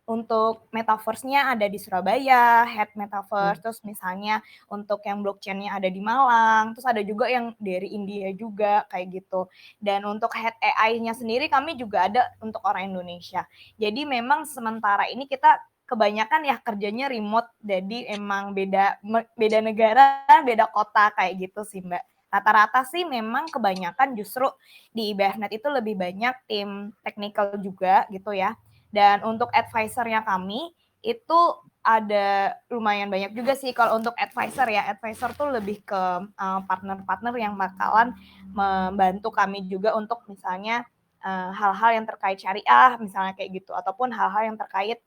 untuk metaverse-nya ada di Surabaya, head metaverse. Terus misalnya untuk yang blockchain-nya ada di Malang, terus ada juga yang dari India juga kayak gitu. Dan untuk head AI-nya sendiri kami juga ada untuk orang Indonesia. Jadi memang sementara ini kita kebanyakan ya kerjanya remote, jadi emang beda negara, beda kota kayak gitu sih Mbak. Rata-rata sih memang kebanyakan justru di IBFNet itu lebih banyak tim technical juga gitu ya. Dan untuk advisor-nya kami itu ada lumayan banyak juga sih. Kalau untuk advisor ya, advisor tuh lebih ke partner-partner yang bakalan membantu kami juga untuk misalnya hal-hal yang terkait syariah misalnya kayak gitu, ataupun hal-hal yang terkait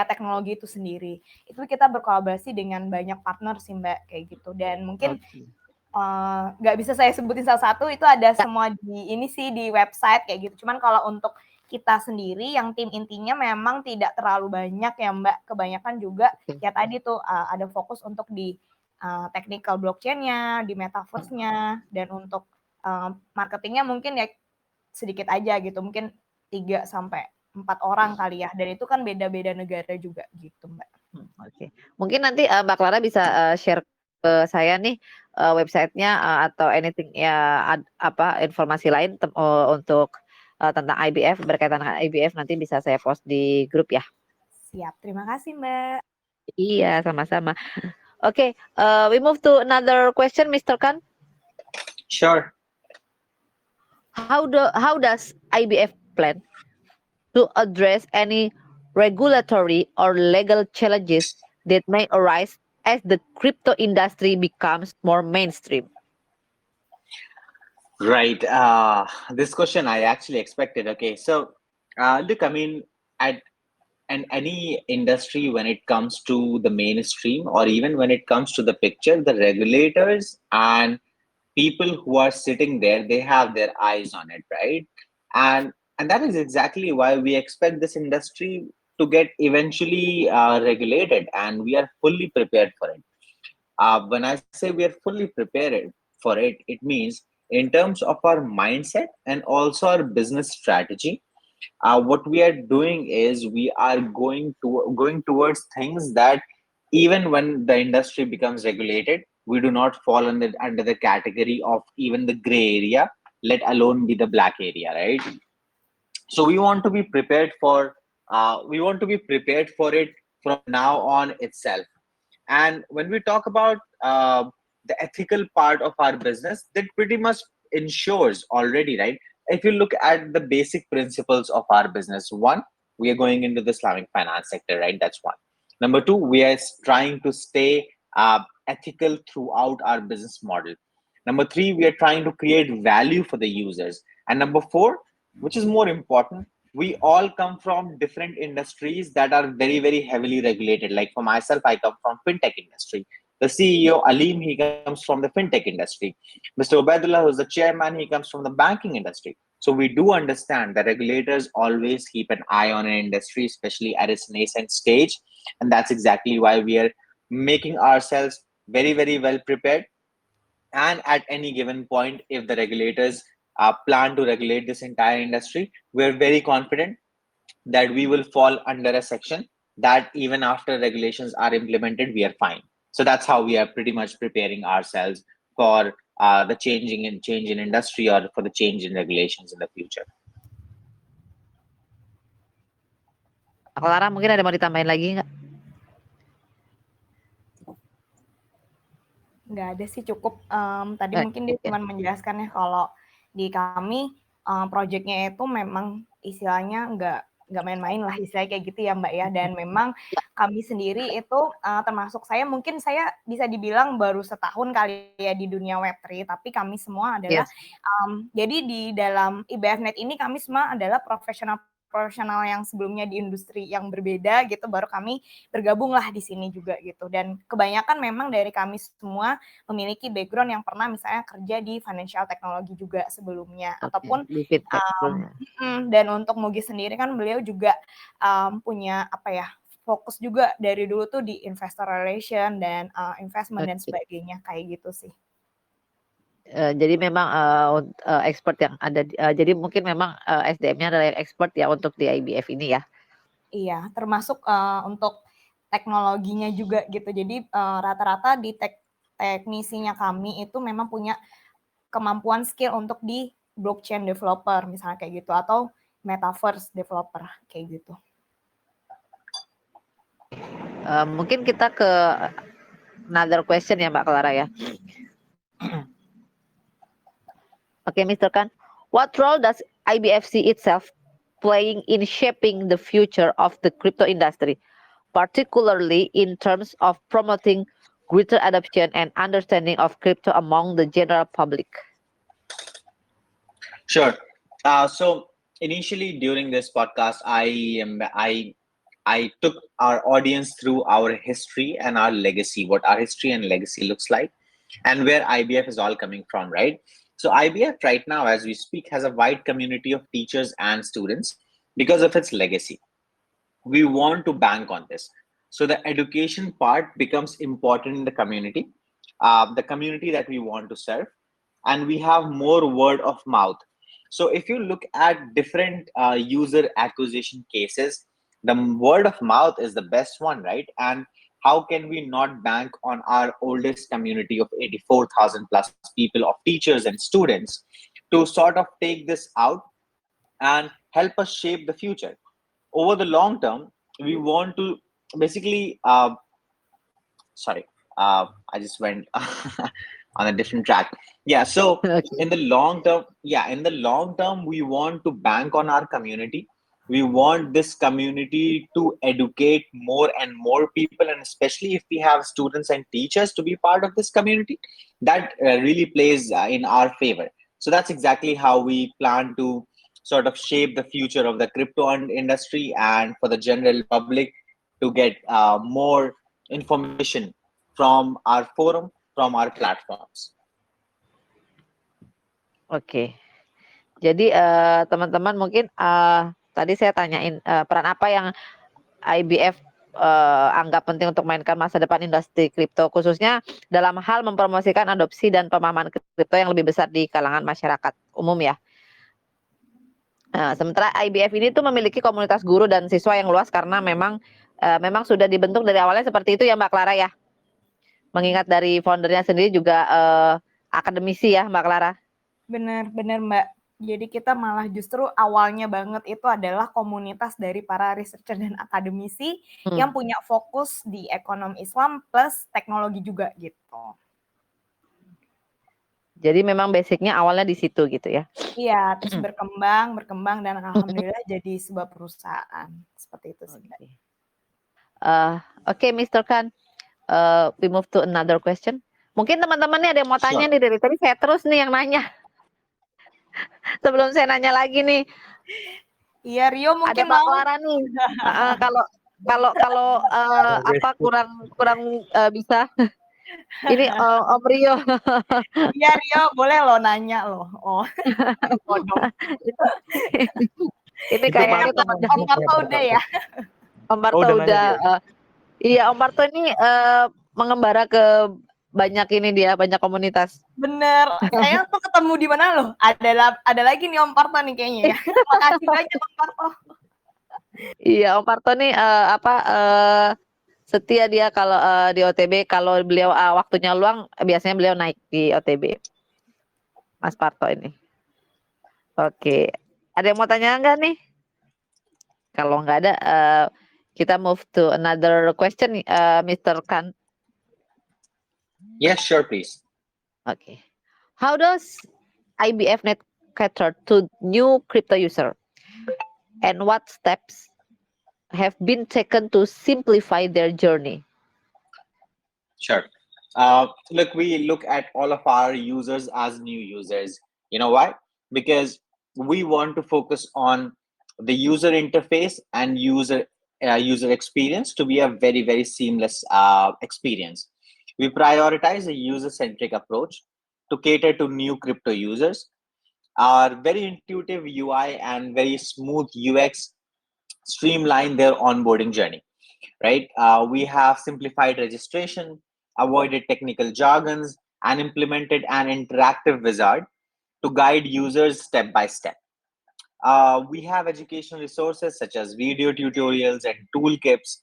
teknologi itu sendiri. Itu kita berkolaborasi dengan banyak partner sih Mbak kayak gitu. Dan mungkin nggak bisa saya sebutin salah satu, itu ada semua di ini sih di website kayak gitu. Cuman kalau untuk kita sendiri yang tim intinya memang tidak terlalu banyak ya Mbak. Kebanyakan juga ya tadi tuh ada fokus untuk di technical blockchain-nya, di metaverse-nya, dan untuk marketingnya mungkin ya sedikit aja gitu. Mungkin 3 sampai 4 orang kali ya. Dan itu kan beda-beda negara juga gitu Mbak. Oke. Mungkin nanti Mbak Clara bisa share ke saya nih websitenya atau anything ya informasi lain untuk tentang IBF, berkaitan dengan IBF, nanti bisa saya post di grup ya. Siap, terima kasih Mbak. Iya, sama-sama. Okay, we move to another question, Mr. Khan. Sure. How does IBF plan to address any regulatory or legal challenges that may arise as the crypto industry becomes more mainstream? Right. This question I actually expected. Okay, so look, I mean, at any industry, when it comes to the mainstream, or even when it comes to the picture, the regulators and people who are sitting there, they have their eyes on it, right? And that is exactly why we expect this industry to get eventually regulated, and we are fully prepared for it. When I say we are fully prepared for it, it means in terms of our mindset and also our business strategy. What we are doing is we are going towards things that even when the industry becomes regulated, we do not fall under the category of even the gray area, let alone be the black area, right? So we want to be prepared for it from now on itself. And when we talk about the ethical part of our business, that pretty much ensures already, right? If you look at the basic principles of our business, one, we are going into the Islamic finance sector, right? That's one. Number two, we are trying to stay ethical throughout our business model. Number three, we are trying to create value for the users. And number four, which is more important, we all come from different industries that are very, very heavily regulated. Like for myself, I come from fintech industry. The CEO Alim, he comes from the fintech industry. Mr. Ubaidullah, who's the chairman, he comes from the banking industry. So we do understand that regulators always keep an eye on an industry, especially at its nascent stage. And that's exactly why we are making ourselves very, very well prepared. And at any given point, if the regulators plan to regulate this entire industry, we're very confident that we will fall under a section that even after regulations are implemented, we are fine. So that's how we are pretty much preparing ourselves for the change in industry, or for the change in regulations in the future. Clara, mungkin ada mau ditambahin lagi nggak? Nggak ada sih, cukup. Tadi mungkin dia cuma menjelaskan ya kalau di kami proyeknya itu memang istilahnya nggak main-main lah, istilahnya kayak gitu ya Mbak ya. Dan memang kami sendiri itu termasuk saya bisa dibilang baru setahun kali ya di dunia Web3, tapi kami semua adalah jadi di dalam IBFnet ini kami semua adalah profesional yang sebelumnya di industri yang berbeda gitu, baru kami bergabung lah di sini juga gitu. Dan kebanyakan memang dari kami semua memiliki background yang pernah misalnya kerja di financial technology juga sebelumnya, ataupun dan untuk Mugi sendiri kan beliau juga punya fokus juga dari dulu tuh di investor relation dan investment dan sebagainya kayak gitu sih. Jadi memang expert yang ada, jadi mungkin memang SDM-nya adalah yang expert ya untuk di IBF ini ya. Iya, termasuk untuk teknologinya juga gitu. Jadi rata-rata di teknisinya kami itu memang punya kemampuan skill untuk di blockchain developer misalnya kayak gitu, atau metaverse developer kayak gitu. Mungkin kita ke another question ya Mbak Clara ya. Okay, Mr. Khan, what role does IBFC itself playing in shaping the future of the crypto industry, particularly in terms of promoting greater adoption and understanding of crypto among the general public? Sure. So initially during this podcast, I took our audience through our history and our legacy, what our history and legacy looks like. and where IBF is all coming from, right? So IBF right now, as we speak, has a wide community of teachers and students because of its legacy. We want to bank on this. So the education part becomes important in the community that we want to serve, and we have more word of mouth. So if you look at different user acquisition cases, the word of mouth is the best one, right? And how can we not bank on our oldest community of 84,000 plus people of teachers and students to sort of take this out and help us shape the future? Over the long term, we want to basically, sorry, I just went on a different track. Yeah, so Okay. in the long term, we want to bank on our community. We want this community to educate more and more people, and especially if we have students and teachers to be part of this community, that really plays in our favor. So that's exactly how we plan to sort of shape the future of the crypto industry, and for the general public to get more information from our forum, from our platforms. Oke. Jadi teman-teman mungkin tadi saya tanyain peran apa yang IBF anggap penting untuk mainkan masa depan industri kripto, khususnya dalam hal mempromosikan adopsi dan pemahaman kripto yang lebih besar di kalangan masyarakat umum ya. Sementara IBF ini tuh memiliki komunitas guru dan siswa yang luas karena memang sudah dibentuk dari awalnya seperti itu ya Mbak Clara ya. Mengingat dari foundernya sendiri juga akademisi ya Mbak Clara. Benar-benar Mbak. Jadi kita malah justru awalnya banget itu adalah komunitas dari para researcher dan akademisi yang punya fokus di ekonomi Islam plus teknologi juga gitu. Jadi memang basicnya awalnya di situ gitu ya. Iya, terus berkembang dan alhamdulillah jadi sebuah perusahaan. Seperti itu sih Mbak. Oke, Mr. Khan, we move to another question. Mungkin teman-teman nih ada yang mau tanya nih, dari tadi saya terus nih yang nanya. Sebelum saya nanya lagi nih. Iya, Rio mungkin ada Mbak Clara nih. Kalau apa kurang bisa. Ini Om Rio. Iya Rio, boleh lo nanya lo. Oh. Ini kayaknya Om Parto udah ya. Om Parto udah. Iya, Om Parto ini mengembara ke banyak komunitas. Bener, saya tuh ketemu di mana loh? Ada lagi nih Om Parto nih kayaknya ya. Makasih banyak Om Parto. Iya, Om Parto nih setia dia kalau di OTB, kalau beliau waktunya luang biasanya beliau naik di OTB. Mas Parto ini. Oke, ada yang mau tanya nggak nih? Kalau nggak ada, kita move to another question, Mr. Khan. Yes, sure, please. Okay. How does IBF Net cater to new crypto user? And what steps have been taken to simplify their journey? Sure. We look at all of our users as new users. You know why? Because we want to focus on the user interface and user experience to be a very, very seamless experience. We prioritize a user-centric approach to cater to new crypto users. Our very intuitive UI and very smooth UX streamline their onboarding journey, right? We have simplified registration, avoided technical jargons, and implemented an interactive wizard to guide users step by step. We have educational resources such as video tutorials and toolkits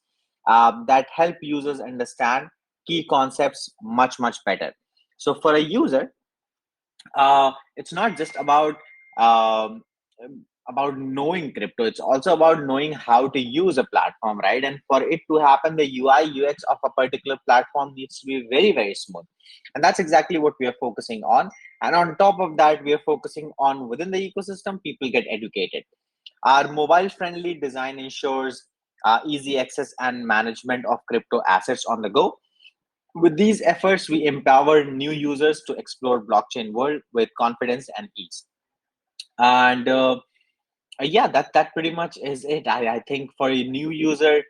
that help users understand key concepts much, much better. So for a user, it's not just about knowing crypto. It's also about knowing how to use a platform, right? And for it to happen, the UI UX of a particular platform needs to be very, very smooth. And that's exactly what we are focusing on. And on top of that, we are focusing on within the ecosystem, people get educated. Our mobile friendly design ensures easy access and management of crypto assets on the go. With these efforts, we empower new users to explore blockchain world with confidence and ease. And yeah, that pretty much is it. I think for a new user,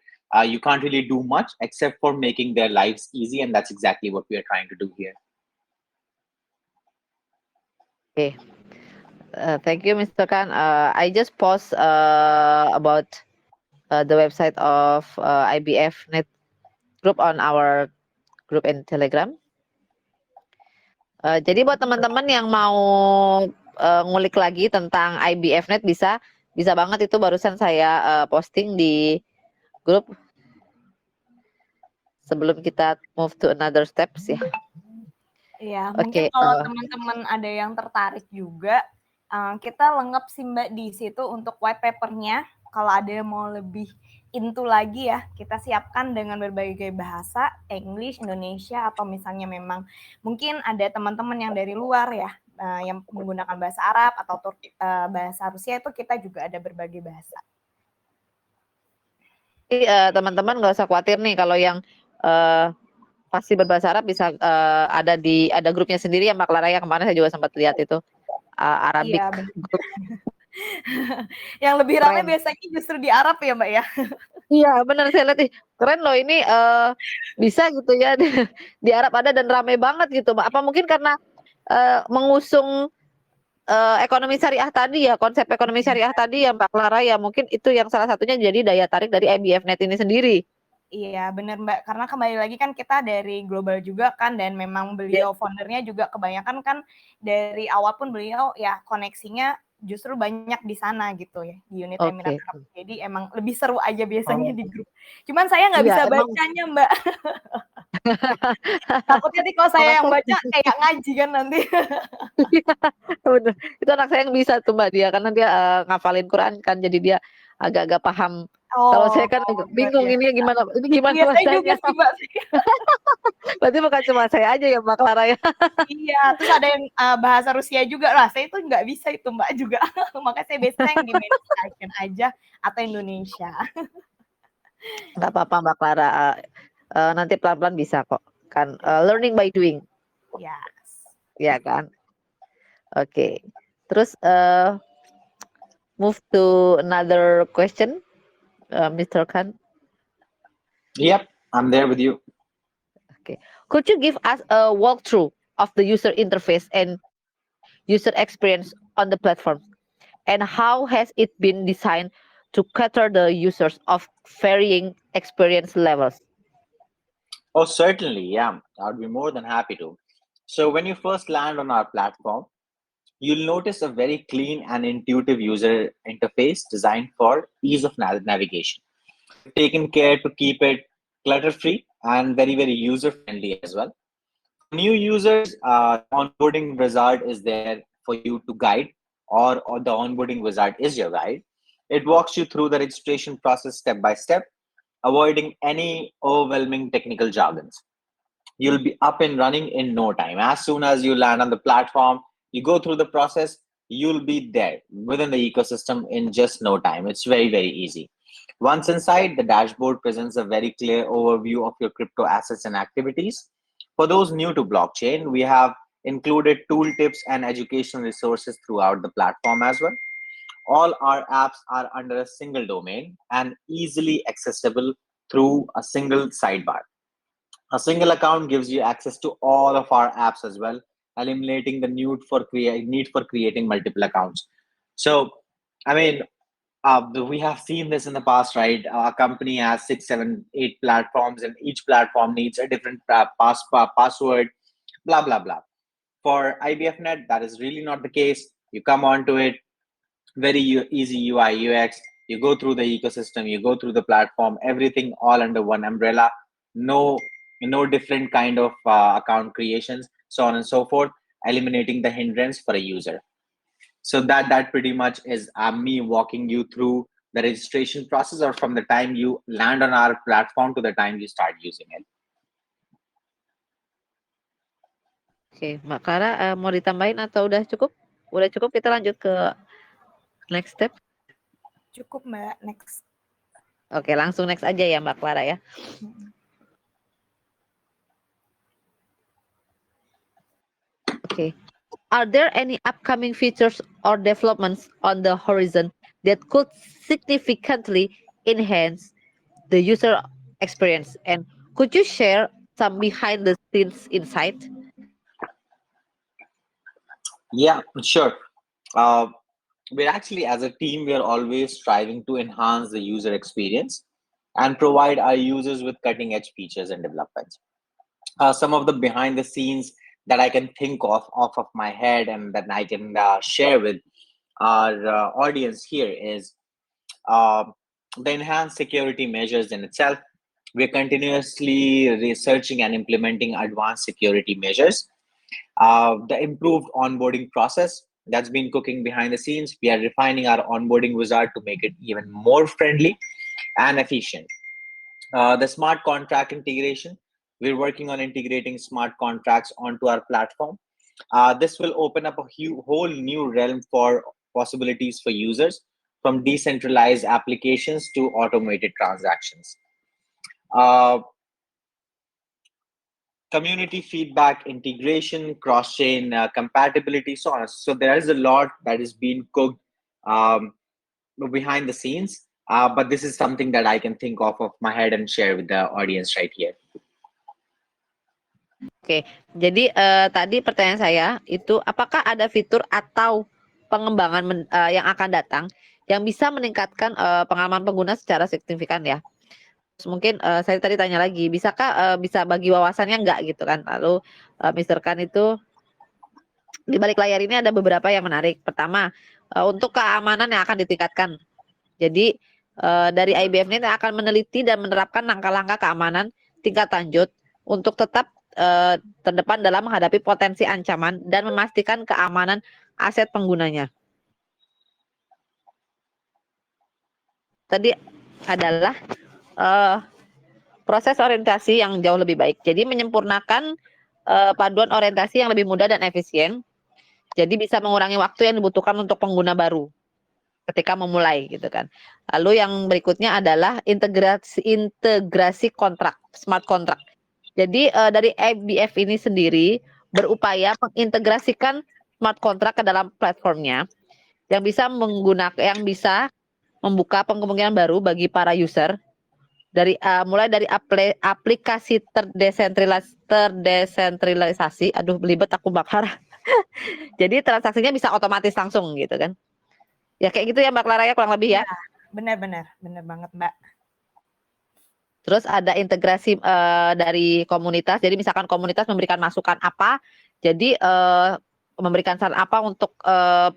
you can't really do much except for making their lives easy, and that's exactly what we are trying to do here. Okay. Thank you, Mr. Khan. I just post about the website of IBF Net Group on our group in Telegram. Jadi buat teman-teman yang mau ngulik lagi tentang IBF Net bisa banget, itu barusan saya posting di grup sebelum kita move to another steps ya. Iya, mungkin kalau teman-teman ada yang tertarik juga, kita lengkap sih Mbak di situ untuk white paper-nya. Kalau ada yang mau lebih into lagi ya, kita siapkan dengan berbagai bahasa, English, Indonesia, atau misalnya memang mungkin ada teman-teman yang dari luar ya, yang menggunakan bahasa Arab atau bahasa Rusia, itu kita juga ada berbagai bahasa. Jadi teman-teman nggak usah khawatir nih kalau yang pasti berbahasa Arab bisa ada grupnya sendiri ya Mbak Clara ya, kemarin saya juga sempat lihat itu Arabic Iya, group. Yang lebih ramai biasanya justru di Arab ya Mbak ya. Iya benar, saya lihat keren loh ini, bisa gitu ya di Arab ada dan ramai banget gitu Mbak. Apa mungkin karena mengusung ekonomi syariah tadi ya, konsep ekonomi syariah tadi ya Mbak Clara ya, mungkin itu yang salah satunya jadi daya tarik dari IBF Net ini sendiri. Iya benar Mbak, karena kembali lagi kan kita dari global juga kan, dan memang beliau foundernya juga kebanyakan kan dari awal pun beliau ya koneksinya justru banyak di sana gitu ya, di unit Emirat Arab. Jadi emang lebih seru aja biasanya di grup. Cuman saya nggak bisa bacanya Mbak. Takutnya nanti kalau saya yang baca kayak ngaji kan nanti. Bener. Itu anak saya yang bisa tuh Mbak, dia karena dia ngafalin Quran kan, jadi dia agak-agak paham. Kalau saya kan bingung ini gimana bacanya. Juga sih, Mbak. Berarti bukan cuma saya aja ya Mbak Clara ya. Iya, terus ada yang bahasa Rusia juga lah. Saya itu nggak bisa itu Mbak juga. Makanya saya biasanya yang di Mandarin aja atau Indonesia. Nggak apa-apa Mbak Clara, nanti pelan-pelan bisa kok. Kan learning by doing. Yes. Ya kan. Oke. Terus move to another question, Mr. Khan. Yep, I'm there with you. Okay. Could you give us a walkthrough of the user interface and user experience on the platform? And how has it been designed to cater the users of varying experience levels? Oh, certainly. Yeah, I'd be more than happy to. So when you first land on our platform, you'll notice a very clean and intuitive user interface designed for ease of navigation. We've taken care to keep it clutter-free and very, very user-friendly as well. For new users, onboarding wizard is there for you to guide, or the onboarding wizard is your guide. It walks you through the registration process step by step, avoiding any overwhelming technical jargons. You'll be up and running in no time. As soon as you land on the platform, you go through the process, you'll be there within the ecosystem in just no time. It's very, very easy. Once inside, the dashboard presents a very clear overview of your crypto assets and activities. For those new to blockchain, we have included tooltips and educational resources throughout the platform as well. All our apps are under a single domain and easily accessible through a single sidebar. A single account gives you access to all of our apps as well, eliminating the need for creating multiple accounts. So, I mean, we have seen this in the past, right? A company has 6, 7, 8 platforms, and each platform needs a different password, blah blah blah. For IBFNet, that is really not the case. You come onto it, very easy UI UX. You go through the ecosystem, you go through the platform, everything all under one umbrella. No different kind of account creations, so on and so forth, eliminating the hindrance for a user. So that pretty much is me walking you through the registration process, or from the time you land on our platform to the time you start using it. Oke, Mbak Clara mau ditambahin atau udah cukup? Udah cukup, kita lanjut ke next step. Cukup Mbak, next. Oke, langsung next aja ya Mbak Clara ya. Okay. Are there any upcoming features or developments on the horizon that could significantly enhance the user experience? And could you share some behind the scenes insight? Yeah, sure. Uh, we're actually, as a team, we're always striving to enhance the user experience and provide our users with cutting edge features and developments. Some of the behind the scenes that I can think of off of my head and that I can share with our audience here is uh, the enhanced security measures in itself. We're continuously researching and implementing advanced security measures. The improved onboarding process that's been cooking behind the scenes. We are refining our onboarding wizard to make it even more friendly and efficient. The smart contract integration. We're working on integrating smart contracts onto our platform. This will open up a whole new realm for possibilities for users, from decentralized applications to automated transactions. Uh, Community feedback, integration, cross-chain compatibility, so on. So there is a lot that is being cooked um, behind the scenes, but this is something that I can think of my head and share with the audience right here. Oke, jadi tadi pertanyaan saya itu apakah ada fitur atau pengembangan yang akan datang yang bisa meningkatkan pengalaman pengguna secara signifikan ya? Terus mungkin saya tadi tanya lagi, bisakah bisa bagi wawasannya enggak gitu kan? Lalu Mr. Khan itu di balik layar ini ada beberapa yang menarik. Pertama, untuk keamanan yang akan ditingkatkan. Jadi dari IBF ini akan meneliti dan menerapkan langkah-langkah keamanan tingkat lanjut untuk tetap terdepan dalam menghadapi potensi ancaman dan memastikan keamanan aset penggunanya. Tadi adalah proses orientasi yang jauh lebih baik. Jadi menyempurnakan paduan orientasi yang lebih mudah dan efisien. Jadi bisa mengurangi waktu yang dibutuhkan untuk pengguna baru ketika memulai gitu kan. Lalu yang berikutnya adalah integrasi kontrak, smart contract. Jadi dari IBF ini sendiri berupaya mengintegrasikan smart contract ke dalam platformnya yang bisa membuka kemungkinan baru bagi para user dari mulai dari aplikasi terdesentralisasi. Aduh belibet aku bakar. Jadi transaksinya bisa otomatis langsung gitu kan. Ya kayak gitu ya Mbak Clara ya kurang lebih ya. Benar banget Mbak. Terus ada integrasi dari komunitas. Jadi misalkan komunitas memberikan masukan apa, jadi memberikan saran apa untuk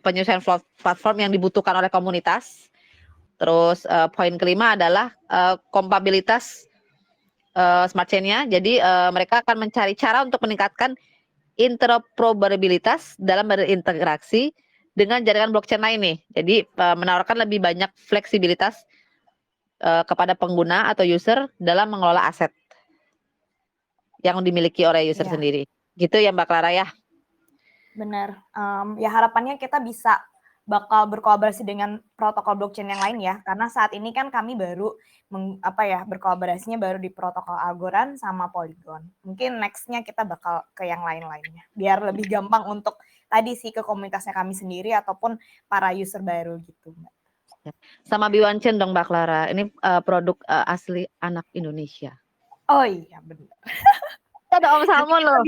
penyelesaian platform yang dibutuhkan oleh komunitas. Terus poin kelima adalah kompatibilitas smart chain-nya. Jadi mereka akan mencari cara untuk meningkatkan interoperabilitas dalam berinteraksi dengan jaringan blockchain lain nih. Jadi menawarkan lebih banyak fleksibilitas kepada pengguna atau user dalam mengelola aset yang dimiliki oleh user sendiri. Gitu ya Mbak Clara ya. Benar. Ya harapannya kita bisa bakal berkolaborasi dengan protokol blockchain yang lain ya, karena saat ini kan kami baru berkolaborasinya baru di protokol Algorand sama Polygon. Mungkin nextnya kita bakal ke yang lain-lainnya, biar lebih gampang untuk tadi sih ke komunitasnya kami sendiri ataupun para user baru gitu. Sama Biwancen dong Mbak Clara, ini produk asli anak Indonesia. Oh iya benar. Ada Om Salmon loh.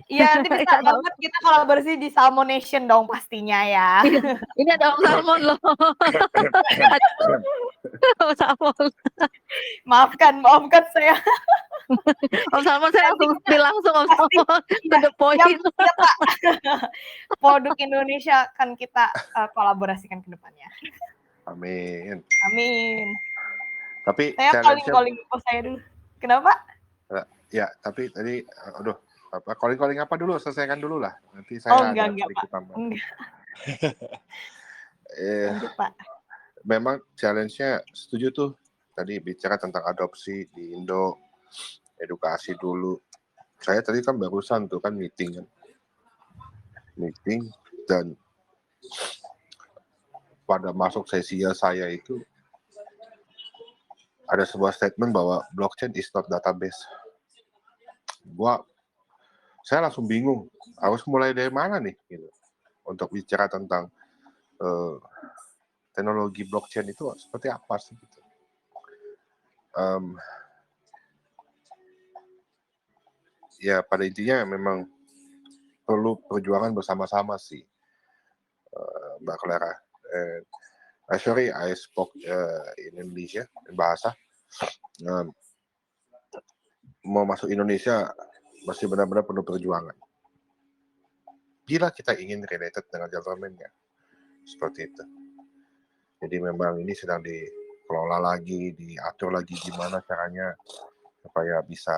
Iya nanti bisa banget kita kolaborasi di Salmon Nation dong pastinya ya. Ini ada Om Salmon loh. Om Salmon. Maafkan saya. Om Salmon saya langsung Om Salmon to the point. Ya, Pak. Produk Indonesia akan kita kolaborasikan ke depannya. Amin. Tapi saya calling saya dulu. Kenapa? Ya, tapi tadi calling apa dulu? Selesaikan dulu lah. Nanti saya enggak, sedikit Pak. tambah. Lanjut, Pak. Memang challenge-nya setuju tuh. Tadi bicara tentang adopsi di Indo, edukasi dulu. Saya tadi kan barusan tuh kan meeting dan pada masuk sesi saya itu ada sebuah statement bahwa blockchain is not database. Saya langsung bingung harus mulai dari mana nih gitu untuk bicara tentang teknologi blockchain itu seperti apa sih gitu. Ya pada intinya memang perlu perjuangan bersama-sama sih, Mbak Clara. Sorry, I spoke in Indonesia, in bahasa. Mau masuk Indonesia masih benar-benar perlu perjuangan. Bila kita ingin related dengan government-nya, seperti itu. Jadi memang ini sedang dikelola lagi, diatur lagi gimana caranya supaya bisa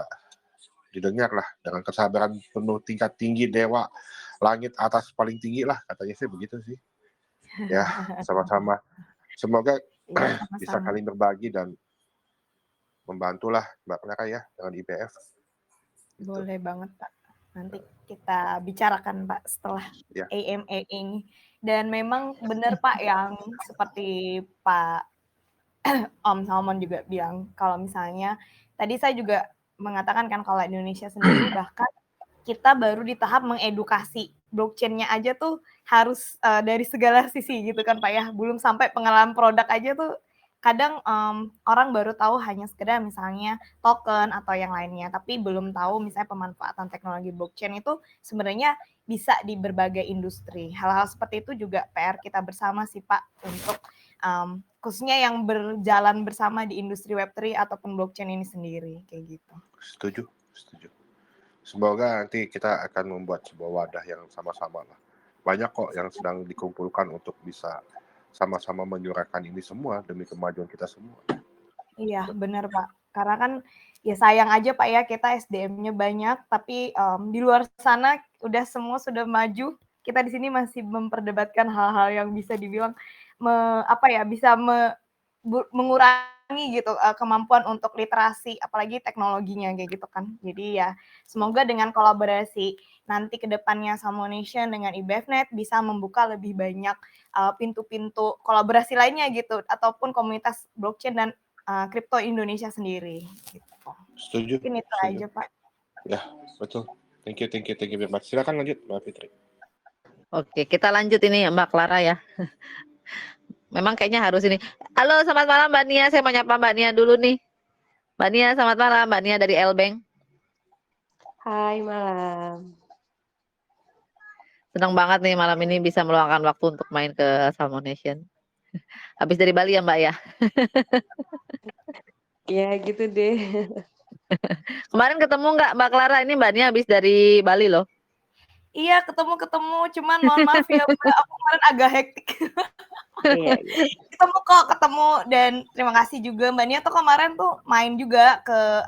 didengar lah dengan kesabaran penuh tingkat tinggi dewa langit atas paling tinggi lah, katanya sih begitu sih. Ya, sama-sama. Semoga bisa Sama-sama. saling berbagi dan membantulah Mbak Clara ya dengan IBF. Gitu. Boleh banget Pak. Nanti kita bicarakan Pak setelah Ya. AMA ini. Dan memang benar Pak yang seperti Pak Om Salmon juga bilang, kalau misalnya tadi saya juga mengatakan kan kalau Indonesia sendiri bahkan kita baru di tahap mengedukasi blockchain-nya aja tuh harus dari segala sisi gitu kan Pak ya. Belum sampai pengalaman produk aja tuh kadang orang baru tahu hanya sekedar misalnya token atau yang lainnya, tapi belum tahu misalnya pemanfaatan teknologi blockchain itu sebenarnya bisa di berbagai industri. Hal-hal seperti itu juga PR kita bersama sih Pak untuk khususnya yang berjalan bersama di industri Web3 ataupun blockchain ini sendiri kayak gitu. Setuju. Semoga nanti kita akan membuat sebuah wadah yang sama-sama lah. Banyak kok yang sedang dikumpulkan untuk bisa sama-sama menyuarakan ini semua demi kemajuan kita semua. Iya, benar Pak. Karena kan ya sayang aja Pak ya kita SDM-nya banyak, tapi di luar sana udah semua sudah maju. Kita di sini masih memperdebatkan hal-hal yang bisa dibilang bisa mengurangi gitu kemampuan untuk literasi, apalagi teknologinya kayak gitu kan. Jadi ya semoga dengan kolaborasi nanti ke depannya Salmonation dengan IBFNet bisa membuka lebih banyak pintu-pintu kolaborasi lainnya gitu, ataupun komunitas blockchain dan kripto Indonesia sendiri. Gitu. Setuju. Mungkin itu aja Pak. Ya, betul. Thank you very much. Silakan lanjut Mbak Fitri. Oke, kita lanjut ini Mbak Clara ya. Memang kayaknya harus ini. Halo, selamat malam Mbak Nia. Saya mau nyapa Mbak Nia dulu nih. Mbak Nia, selamat malam. Mbak Nia dari Elbank. Hai, malam. Senang banget nih malam ini bisa meluangkan waktu untuk main ke Salmonation. Habis dari Bali ya Mbak ya? Ya gitu deh. Kemarin ketemu nggak Mbak Clara? Ini Mbak Nia habis dari Bali loh. Iya, ketemu, cuman mohon maaf ya Mbak, aku kemarin agak hektik. Iya. Ketemu dan terima kasih juga Mbak Nia tuh kemarin tuh main juga ke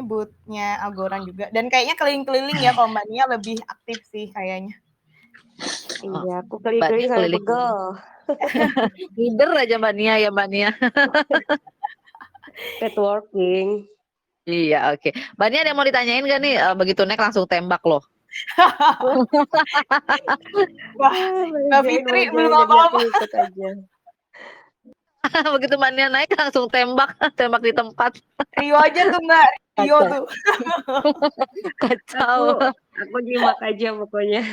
booth-nya Algorand juga. Dan kayaknya keliling-keliling ya kalau Mbak Nia lebih aktif sih kayaknya. Iya, aku keliling-keliling sampai pegel. Leader aja Mbak Nia ya Mbak Nia. Networking. Iya, oke. Mbak Nia ada yang mau ditanyain gak nih? Begitu naik langsung tembak loh. Mbak Fitri belum apa-apa. Begitu Mbak Nia naik langsung tembak di tempat. Rio aja tuh Mbak, Rio tuh. Kacau. Aku nyimak aja pokoknya.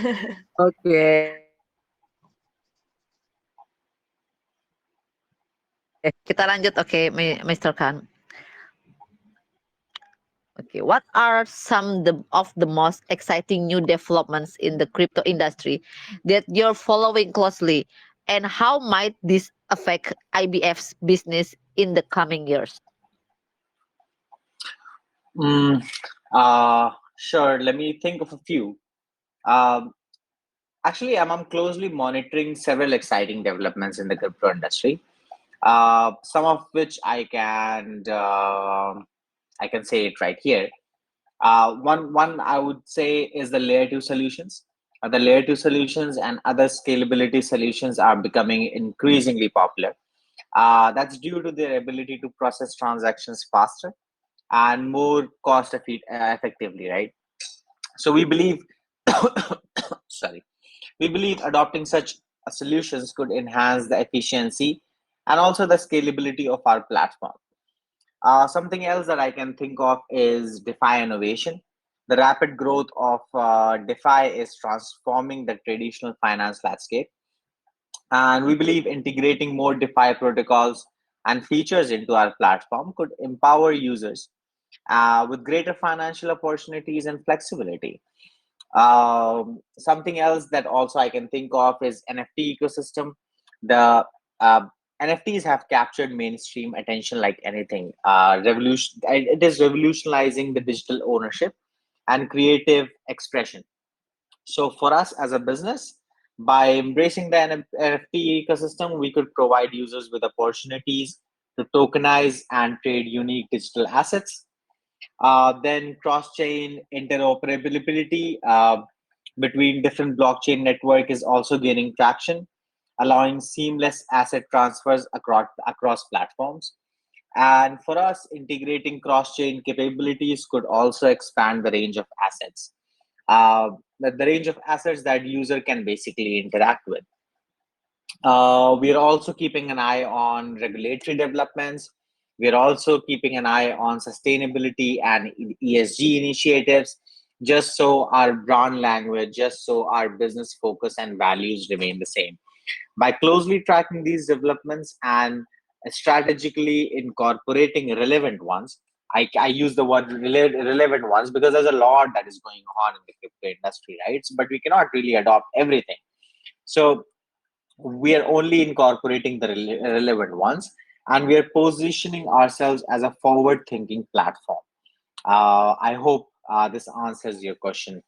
Oke. Kita lanjut, oke, Mr. Khan. Okay, what are some of the most exciting new developments in the crypto industry that you're following closely, and how might this affect IBF's business in the coming years? Sure. Let me think of a few. Actually, I'm closely monitoring several exciting developments in the crypto industry. Some of which I can say it right here. One I would say is the layer 2 solutions. The layer 2 solutions and other scalability solutions are becoming increasingly popular. That's due to their ability to process transactions faster and more cost effectively, right? So we believe, we believe adopting such solutions could enhance the efficiency and also the scalability of our platform. Something else that I can think of is DeFi innovation. The rapid growth of DeFi is transforming the traditional finance landscape. And we believe integrating more DeFi protocols and features into our platform could empower users with greater financial opportunities and flexibility. Something else that also I can think of is NFT ecosystem. The NFTs have captured mainstream attention like anything. It is revolutionizing the digital ownership and creative expression. So for us as a business, by embracing the NFT ecosystem, we could provide users with opportunities to tokenize and trade unique digital assets. Then cross-chain interoperability between different blockchain network is also gaining traction, allowing seamless asset transfers across platforms. And for us, integrating cross-chain capabilities could also expand the range of assets, the range of assets that user can basically interact with. We are also keeping an eye on regulatory developments. We are also keeping an eye on sustainability and ESG initiatives, just so our brand language, just so our business focus and values remain the same. By closely tracking these developments and strategically incorporating relevant ones, I use the word relevant ones because there's a lot that is going on in the crypto industry, right? But we cannot really adopt everything. So we are only incorporating the relevant ones, and we are positioning ourselves as a forward thinking platform. I hope this answers your question.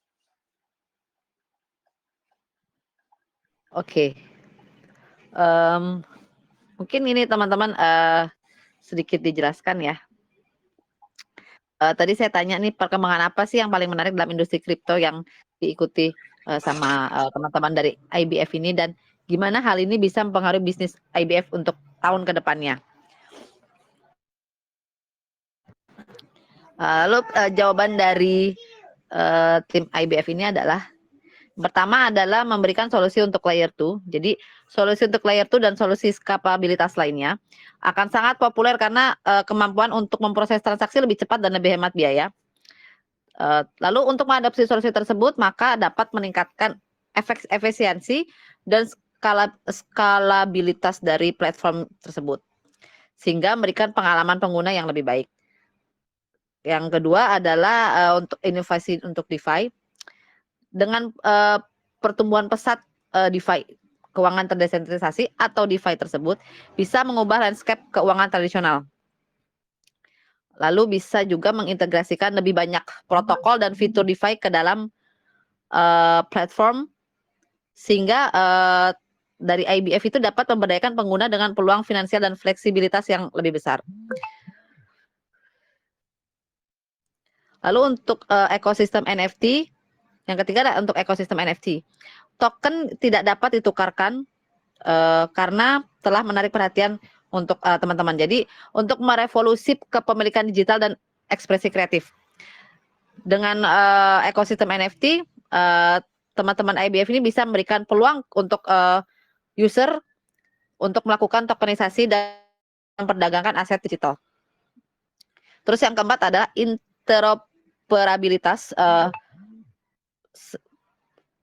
Oke. Mungkin ini teman-teman sedikit dijelaskan ya. Tadi saya tanya nih, perkembangan apa sih yang paling menarik dalam industri kripto yang diikuti sama teman-teman dari IBF ini, dan gimana hal ini bisa mempengaruhi bisnis IBF untuk tahun ke depannya? Lalu jawaban dari tim IBF ini adalah, pertama adalah memberikan solusi untuk layer 2. Jadi solusi untuk layer 2 dan solusi skapabilitas lainnya akan sangat populer karena kemampuan untuk memproses transaksi lebih cepat dan lebih hemat biaya. Lalu untuk mengadopsi solusi tersebut, maka dapat meningkatkan efisiensi dan skalabilitas dari platform tersebut, sehingga memberikan pengalaman pengguna yang lebih baik. Yang kedua adalah untuk inovasi untuk DeFi. Dengan pertumbuhan pesat DeFi, keuangan terdesentralisasi atau DeFi tersebut bisa mengubah landscape keuangan tradisional. Lalu bisa juga mengintegrasikan lebih banyak protokol dan fitur DeFi ke dalam platform, sehingga dari IBF itu dapat memberdayakan pengguna dengan peluang finansial dan fleksibilitas yang lebih besar. Lalu untuk ekosistem NFT, yang ketiga adalah untuk ekosistem NFT. Token tidak dapat ditukarkan karena telah menarik perhatian untuk teman-teman. Jadi untuk merevolusi kepemilikan digital dan ekspresi kreatif. Dengan ekosistem NFT, teman-teman IBF ini bisa memberikan peluang untuk user untuk melakukan tokenisasi dan memperdagangkan aset digital. Terus yang keempat adalah interoperabilitas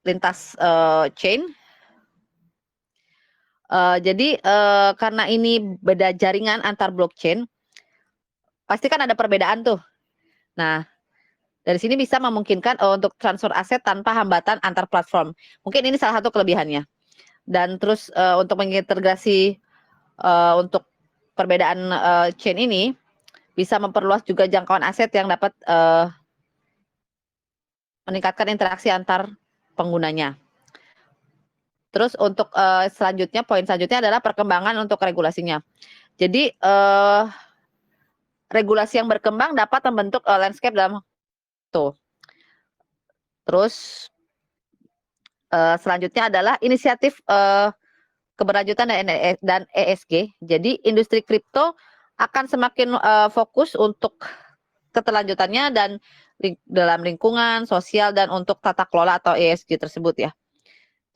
lintas chain. Jadi karena ini beda jaringan antar blockchain, pasti kan ada perbedaan tuh. Nah, dari sini bisa memungkinkan untuk transfer aset tanpa hambatan antar platform. Mungkin ini salah satu kelebihannya. Dan terus untuk mengintegrasi untuk perbedaan chain ini bisa memperluas juga jangkauan aset yang dapat meningkatkan interaksi antar penggunanya. Terus untuk selanjutnya, poin selanjutnya adalah perkembangan untuk regulasinya. Jadi regulasi yang berkembang dapat membentuk landscape dalam itu. Terus selanjutnya adalah inisiatif keberlanjutan dan ESG. Jadi industri kripto akan semakin fokus untuk keterlanjutannya dan dalam lingkungan sosial dan untuk tata kelola atau ESG tersebut ya.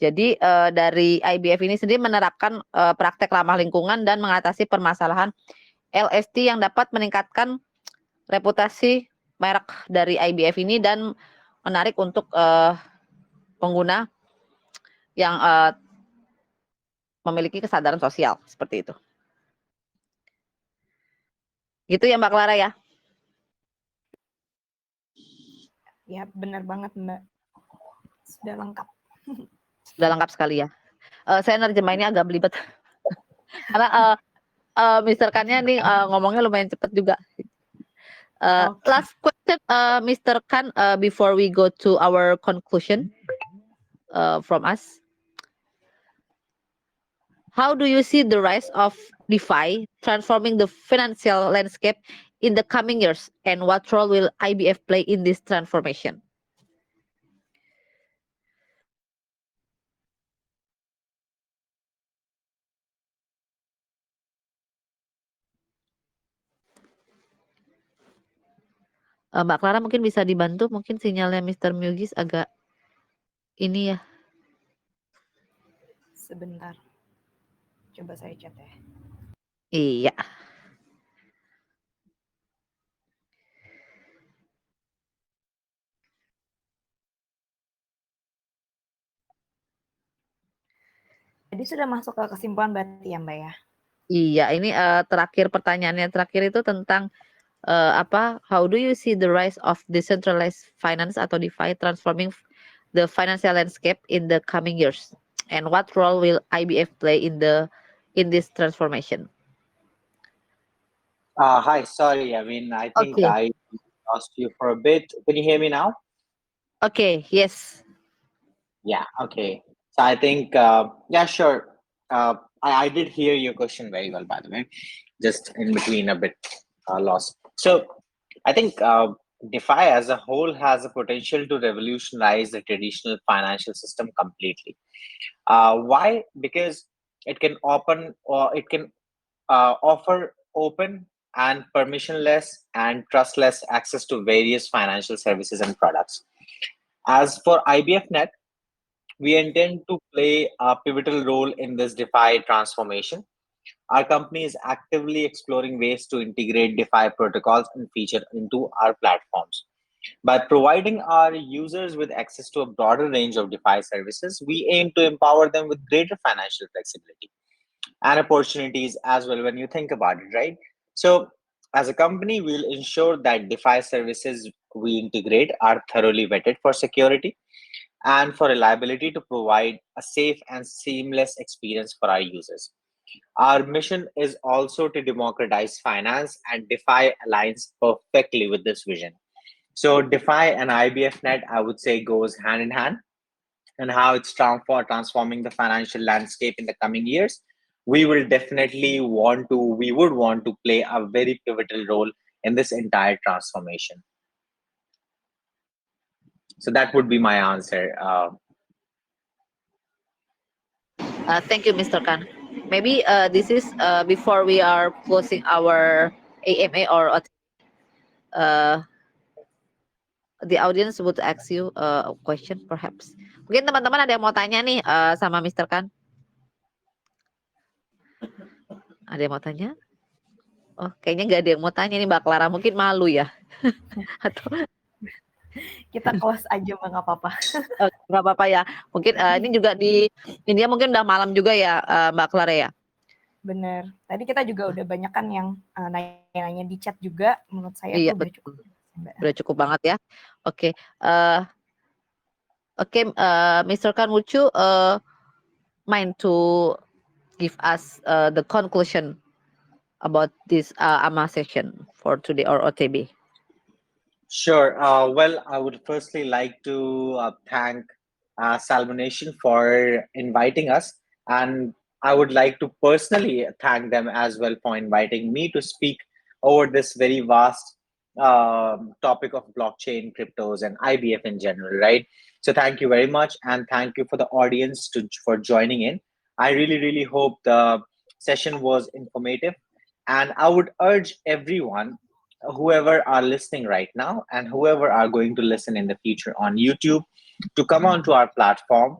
Jadi dari IBF ini sendiri menerapkan praktek ramah lingkungan dan mengatasi permasalahan LST yang dapat meningkatkan reputasi merek dari IBF ini dan menarik untuk pengguna yang memiliki kesadaran sosial seperti itu. Gitu ya Mbak Clara ya? Ya benar banget Mbak. Sudah lengkap. Sudah lengkap sekali ya. Saya nerjemahinnya agak belibet. Karena Mr. Khan-nya nih ngomongnya lumayan cepat juga. Okay. Last question, Mr. Khan, before we go to our conclusion from us. How do you see the rise of DeFi transforming the financial landscape in the coming years, and what role will IBF play in this transformation? Mbak Clara mungkin bisa dibantu, mungkin sinyalnya Mr. Mugis agak ini ya. Sebentar. Coba saya chat ya. Iya. Jadi sudah masuk ke kesimpulan berarti ya Mbak ya? Iya, ini terakhir pertanyaannya terakhir itu tentang how do you see the rise of decentralized finance atau DeFi transforming the financial landscape in the coming years, and what role will IBF play in this transformation? Hi, sorry. I mean, I think Okay. I lost you for a bit. Can you hear me now? Okay, yes. Yeah, okay. So I think, yeah, sure. I did hear your question very well, by the way, just in between a bit lost. So I think DeFi as a whole has a potential to revolutionize the traditional financial system completely. Why? Because it can offer open and permissionless and trustless access to various financial services and products. As for IBFNet, we intend to play a pivotal role in this DeFi transformation. Our company is actively exploring ways to integrate DeFi protocols and feature into our platforms. By providing our users with access to a broader range of DeFi services, we aim to empower them with greater financial flexibility and opportunities as well when you think about it, right? So, as a company, we'll ensure that DeFi services we integrate are thoroughly vetted for security and for reliability to provide a safe and seamless experience for our users. Our mission is also to democratize finance, and DeFi aligns perfectly with this vision. So, DeFi and IBFNet, I would say, goes hand in hand, and how it's transforming the financial landscape in the coming years. We will definitely we would want to play a very pivotal role in this entire transformation. So that would be my answer. Thank you, Mr. Khan. Maybe this is before we are closing our AMA or the audience would ask you a question perhaps. Mungkin teman-teman ada yang mau tanya nih sama Mr. Khan? Ada yang mau tanya? Oh, kayaknya nggak ada yang mau tanya nih Mbak Clara. Mungkin malu ya? Atau Kita close aja Mbak, nggak apa-apa. nggak apa-apa ya. Mungkin ini juga di India mungkin udah malam juga ya Mbak Clara ya? Bener. Tadi kita juga udah banyak kan yang nanya-nanya di chat juga. Menurut saya Iya, tuh udah cukup. Mbak. Udah cukup banget ya. Oke. Mr. Khan, would you mind to give us the conclusion about this AMA session for today or OTB? Sure. Well, I would firstly like to thank Salmonation for inviting us, and I would like to personally thank them as well for inviting me to speak over this very vast topic of blockchain, cryptos, and IBF in general, right? So thank you very much, and thank you for the audience for joining in. I really, really hope the session was informative, and I would urge everyone, whoever are listening right now and whoever are going to listen in the future on YouTube, to come onto our platform,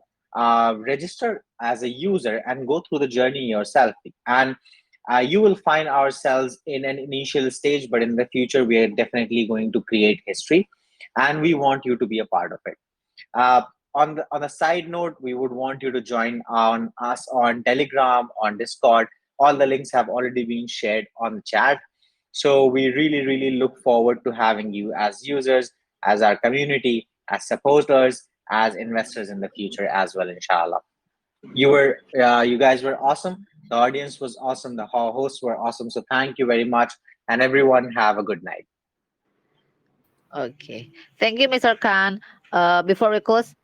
register as a user, and go through the journey yourself. And you will find ourselves in an initial stage, but in the future, we are definitely going to create history, and we want you to be a part of it. On a side note, we would want you to join on us on Telegram, on Discord. All the links have already been shared on the chat. So we really, really look forward to having you as users, as our community, as supporters, as investors in the future as well, inshallah. You guys were awesome. The audience was awesome. The hosts were awesome. So thank you very much, and everyone have a good night. Okay, thank you, Mr. Khan. Before we close,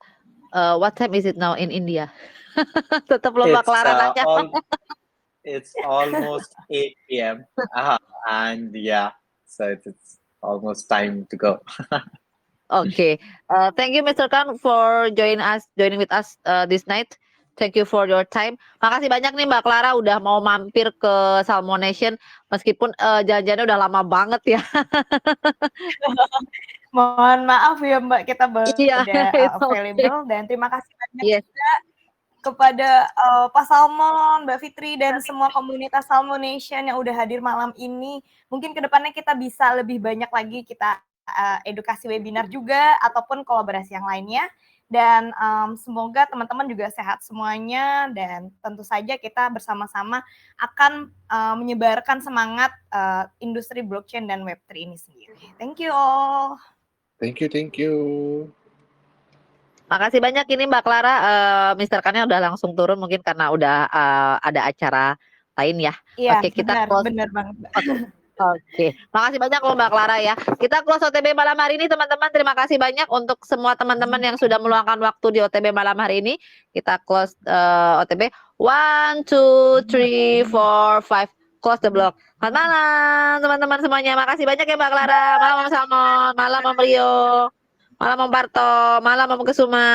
what time is it now in India? Tetap belum Mbak Clara nanya. It's almost 8 p.m. And yeah, so it's almost time to go. Okay, thank you, Mr. Khan, for joining with us this night. Thank you for your time. Makasih banyak nih Mbak Clara udah mau mampir ke Salmonation meskipun jalan-jalannya udah lama banget ya. Mohon maaf ya Mbak, kita baru Iya, it's available dan terima kasih banyak Yes. juga kepada Pak Salmon, Mbak Fitri dan semua komunitas Salmonation yang udah hadir malam ini. Mungkin kedepannya kita bisa lebih banyak lagi kita edukasi webinar juga ataupun kolaborasi yang lainnya. Dan semoga teman-teman juga sehat semuanya dan tentu saja kita bersama-sama akan menyebarkan semangat industri blockchain dan Web3 ini sendiri. Thank you all. Thank you. Makasih banyak ini Mbak Clara, Mr. Khan-nya udah langsung turun mungkin karena udah ada acara lain ya. Iya, Oke, kita benar banget. Oke, makasih banyak loh Mbak Clara ya. Kita close OTB malam hari ini teman-teman. Terima kasih banyak untuk semua teman-teman yang sudah meluangkan waktu di OTB malam hari ini. Kita close OTB. 1, 2, 3, 4, 5. Close the block. Selamat malam teman-teman semuanya. Makasih banyak ya Mbak Clara. Malam Om Salmon, malam Om Rio, malam Om Parto, malam Om Kesuma.